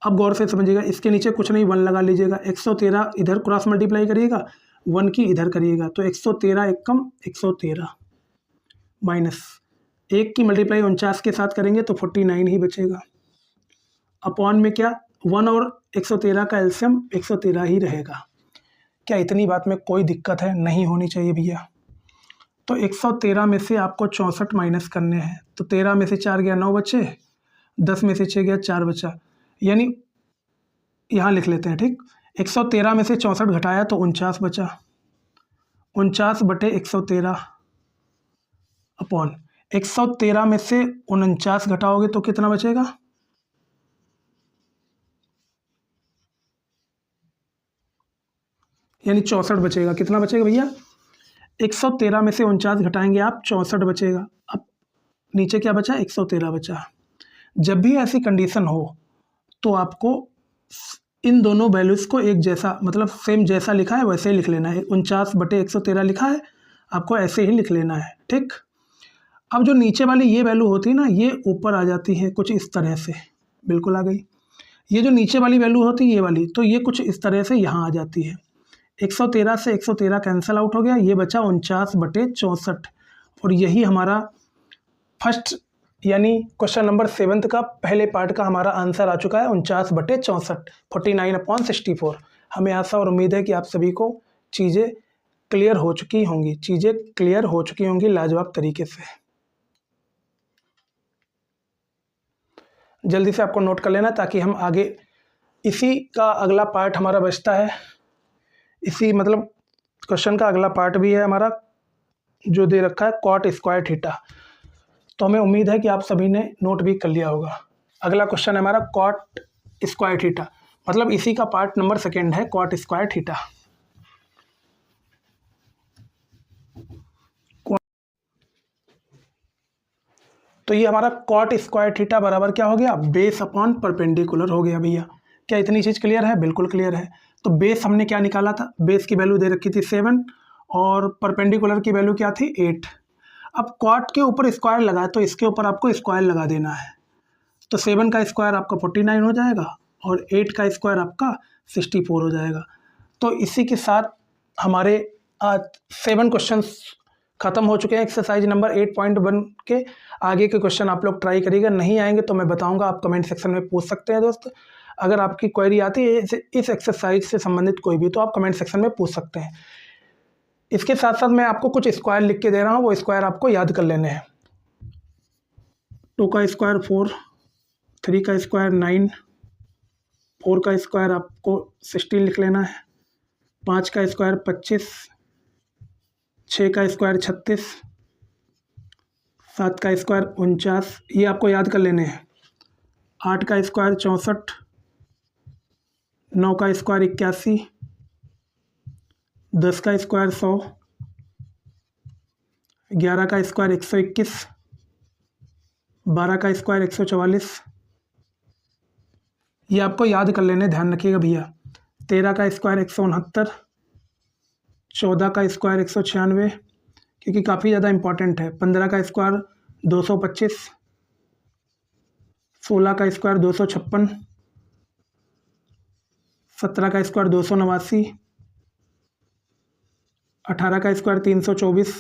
S1: अब गौर से समझिएगा, इसके नीचे कुछ नहीं 1 लगा लीजिएगा, 113 इधर क्रॉस मल्टीप्लाई करिएगा, 1 की इधर करिएगा तो 113 एक कम 113 माइनस 1 की मल्टीप्लाई 49 के साथ करेंगे तो 49 ही बचेगा, अपॉन में क्या 1 और 113 का एलसीएम 113 ही रहेगा। क्या इतनी बात में कोई दिक्कत है? नहीं होनी चाहिए भैया। तो 113 में से आपको 64 माइनस करने हैं, तो 13 में से 4 गया 9 बचे, 10 में से 6 गया 4 बचा, यानी यहाँ लिख लेते हैं, ठीक। 113 में से 64 घटाया तो 49 बचा, 49 बटे 113 अपॉन 113 में से 49 घटाओगे तो कितना बचेगा, यानी 64 बचेगा। कितना बचेगा भैया? 113 में से 49 घटाएंगे आप, 64 बचेगा। अब नीचे क्या बचा? 113 बचा। जब भी ऐसी कंडीशन हो तो आपको इन दोनों वैल्यूज़ को एक जैसा, मतलब सेम जैसा लिखा है वैसे ही लिख लेना है। 49 बटे 113 लिखा है, आपको ऐसे ही लिख लेना है, ठीक। अब जो नीचे वाली ये वैल्यू होती है ना, ये ऊपर आ जाती है कुछ इस तरह से, बिल्कुल आ गई। ये जो नीचे वाली वैल्यू होती है ये वाली, तो ये कुछ इस तरह से यहाँ आ जाती है। 113 से 113 कैंसिल आउट हो गया, ये बचा 49 बटे 64, और यही हमारा फर्स्ट यानी क्वेश्चन नंबर 7 का पहले पार्ट का हमारा आंसर आ चुका है, 49 बटे 64, 49/64। हमें आशा और उम्मीद है कि आप सभी को चीज़ें क्लियर हो चुकी होंगी लाजवाब तरीके से। जल्दी से आपको नोट कर लेना ताकि हम आगे, इसी का अगला पार्ट हमारा बचता है, इसी मतलब क्वेश्चन का अगला पार्ट भी है हमारा जो दे रखा है कॉट स्क्वायर थीटा, तो हमें उम्मीद है कि आप सभी ने नोट भी कर लिया होगा। अगला क्वेश्चन है हमारा कॉट स्क्वायर थीटा, मतलब इसी का पार्ट नंबर 2 है कॉट स्क्वायर थीटा। तो ये हमारा कॉट स्क्वायर थीटा बराबर क्या हो गया? बेस अपॉन परपेंडिकुलर हो गया भैया। क्या इतनी चीज़ क्लियर है? बिल्कुल क्लियर है। तो बेस हमने क्या निकाला था? बेस की वैल्यू दे रखी थी 7 और परपेंडिकुलर की वैल्यू क्या थी? 8। अब कॉट के ऊपर स्क्वायर लगा है तो इसके ऊपर आपको स्क्वायर लगा देना है, तो 7 का स्क्वायर आपका 49 हो जाएगा और 8 का स्क्वायर आपका 64 हो जाएगा। तो इसी के साथ हमारे आज 7 क्वेश्चंस ख़त्म हो चुके हैं एक्सरसाइज नंबर 8.1 के। आगे के क्वेश्चन आप लोग ट्राई करिएगा, नहीं आएंगे तो मैं बताऊंगा, आप कमेंट सेक्शन में पूछ सकते हैं दोस्त। अगर आपकी क्वेरी आती है इस एक्सरसाइज से संबंधित कोई भी, तो आप कमेंट सेक्शन में पूछ सकते हैं। इसके साथ साथ मैं आपको कुछ स्क्वायर लिख के दे रहा हूँ, वो स्क्वायर आपको याद कर लेने हैं। 2 का स्क्वायर 4, 3 का स्क्वायर 9, 4 का स्क्वायर आपको 16 लिख लेना है, 5 का स्क्वायर 25, 6 का स्क्वायर 36, 7 का स्क्वायर 49, ये आपको याद कर लेने हैं। 8 का स्क्वायर 64, 9 का स्क्वायर 81, 10 का स्क्वायर 100, 11 का स्क्वायर 121, 12 का स्क्वायर 144, ये आपको याद कर लेने, ध्यान रखिएगा भैया। 13 का स्क्वायर 169, 14 का स्क्वायर 196 क्योंकि काफ़ी ज़्यादा इंपॉर्टेंट है, 15 का स्क्वायर 225, 16 का स्क्वायर 256, 17 का स्क्वायर 289, 18 का स्क्वायर 324,